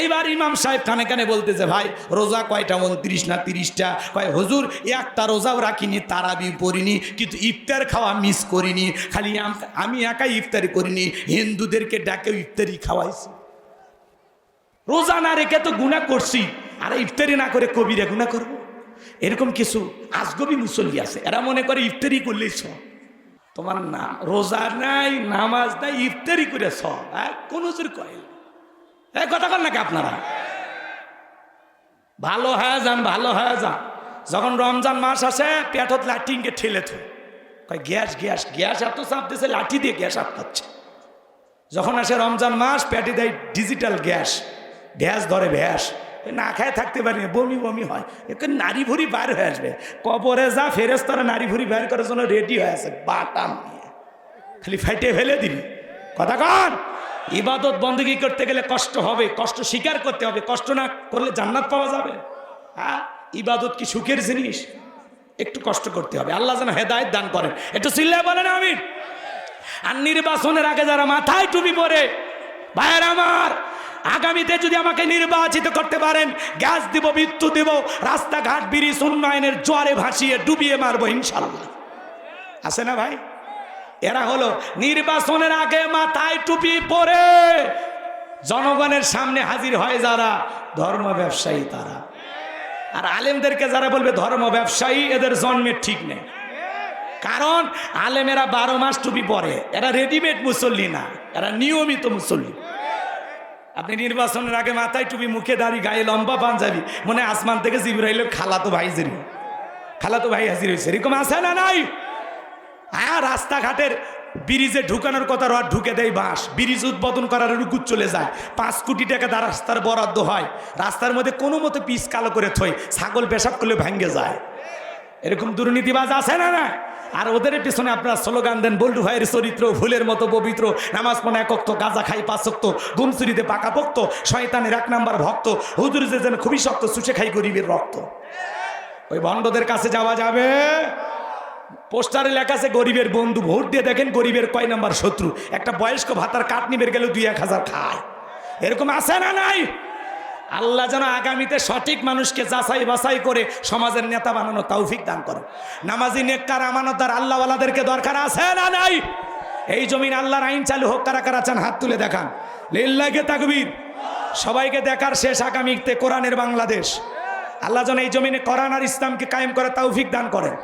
এইবার ইমাম সাহেব কানে কানে বলতেছে, ভাই রোজা কয়টা, 29 না 30টা? কয় হুজুর একটা রোজাও রাখিনি, তারাবি পড়িনি, কিন্তু ইফতার খাওয়া মিস করিনি। খালি আমি একাই ইফতারি করিনি, হিন্দুদেরকে ডাকে ইফতারি খাওয়াইছি। রোজা না রেখে তো গুনাহ করছি, আর ইফতারি না করে কবিরা গুনাহ করব? এরকম কিছু আজগবি মুসল্লি আছে, এরা মনে করে ইফতারি করলেই সব। তোমার না রোজা নাই, নামাজ নাই, ইফতারি করে সব কোন হুজুর কয়। কথা বল নাকি আপনারা? ভালো হয়ে যান, ভালো হয়ে যান। যখন রমজান মাস আসে, পেটত লাঠিকে ঠেলে থো, কয় গ্যাস গ্যাস গ্যাস, এত চাপ দিয়েছে লাঠি দিয়ে গ্যাস আটকাচ্ছে। যখন আসে রমজান মাস, পেটে দেয় ডিজিটাল গ্যাস, ভ্যাস ধরে ভ্যাস, না খায় থাকতে পারি না, বমি বমি হয়, একে নারী ভুরি বাইর হয়ে আসবে। কবরে যা ফেরেশতারা নারী ভুরি বাইর করার জন্য রেডি হয়ে আছে, বাটাম নিয়ে খালি ফাইটে ফেলে দিবি। কথা কন। ইবাদত বন্দেগী করতে গেলে কষ্ট হবে, কষ্ট স্বীকার করতে হবে। কষ্ট না করলে জান্নাত পাওয়া যাবে? হ্যাঁ, ইবাদত কি সুখের জিনিস? একটু কষ্ট করতে হবে। আল্লাহ যেন হেদায়েত দান করেন। একটু চিল্লায় বলেন আমিন। আর নির্বাচনের আগে যারা মাথায় টুপি পরে, ভাইয়ের আমার, আগামীতে যদি আমাকে নির্বাচিত করতে পারেন, গ্যাস দিব, বিদ্যুৎ দিব, রাস্তাঘাট ব্রিজ উন্নয়নের জোয়ারে ভাসিয়ে ডুবিয়ে মারবো ইনশাল্লাহ। আছে না ভাই? এরা হলো নির্বাচনের আগে মাথায় টুপি পরে জনগণের সামনে হাজির হয় যারা, ধর্ম ব্যবসায়ী তারা। আর আলেমদেরকে যারা বলবে ধর্ম ব্যবসায়ী, এদের জন্মের ঠিক নেই। কারণ আলেমেরা 12 মাস টুপি পরে, এরা রেডিমেড মুসল্লি না, এরা নিয়মিত মুসল্লি। আপনি নির্বাচনের আগে মাথায় টুপি, মুখে দাড়ি, গায়ে লম্বা পাঞ্জাবি, মনে আসমান থেকে জিবরাইলের খালাতো ভাই হাজির হয়েছে, এরকম আছে না নাই? হ্যাঁ, রাস্তাঘাটের ব্রিজে ঢুকানোর কথা, রড ঢুকে দেয় বাঁশ, ব্রিজ উদ্বোধন করার রুকুত চলে যায়, 5 কোটি টাকা তার রাস্তার বরাদ্দ হয়, রাস্তার মধ্যে কোনো মতে পিচ কালো করে থই, ছাগল পেশাব করলে ভেঙে যায়। এরকম দুর্নীতিবাজ আছে না না? আর ওদের পিছনে আপনারা স্লোগান দেন বল্টু ভাইয়ের চরিত্র ফুলের মতো পবিত্র, নামাজ পড়ে এক ওয়াক্ত, গাঁজা খাই 5 ওয়াক্ত, গুমচুরিতে পাকাপোক্ত, শয়তানের 1 নাম্বার ভক্ত, হুজুর যে যেন খুবই শক্ত, চুষে খাই গরিবের রক্ত। ওই ভণ্ডদের কাছে যাওয়া যাবে? পোস্টারে লেখা আছে গরিবের বন্ধু, ভোট দিয়ে দেখেন গরিবের কয় নাম্বার শত্রু। একটা বয়স্ক ভাতার কাঠ নিবের গেলে 2-1 হাজার খায়, এরকম আছে না নাই? আল্লাহ যেন আগামীতে সঠিক মানুষকে যাচাই বাছাই করে সমাজের নেতা বানানো তৌফিক দান করে। নামাজি নেককার আমানতদার আল্লাহওয়ালাদেরকে দরকার আছে না নাই? এই জমিন আল্লাহর আইন চালু হোক, কারা কারা চান হাত তুলে দেখান। লিল্লাহি তাকবীর। সবাইকে দেখার শেষ আগামীতে কোরআনের বাংলাদেশ। আল্লাহ যেন এই জমিনে কোরআন আর ইসলামকে কায়েম করে তৌফিক দান করেন।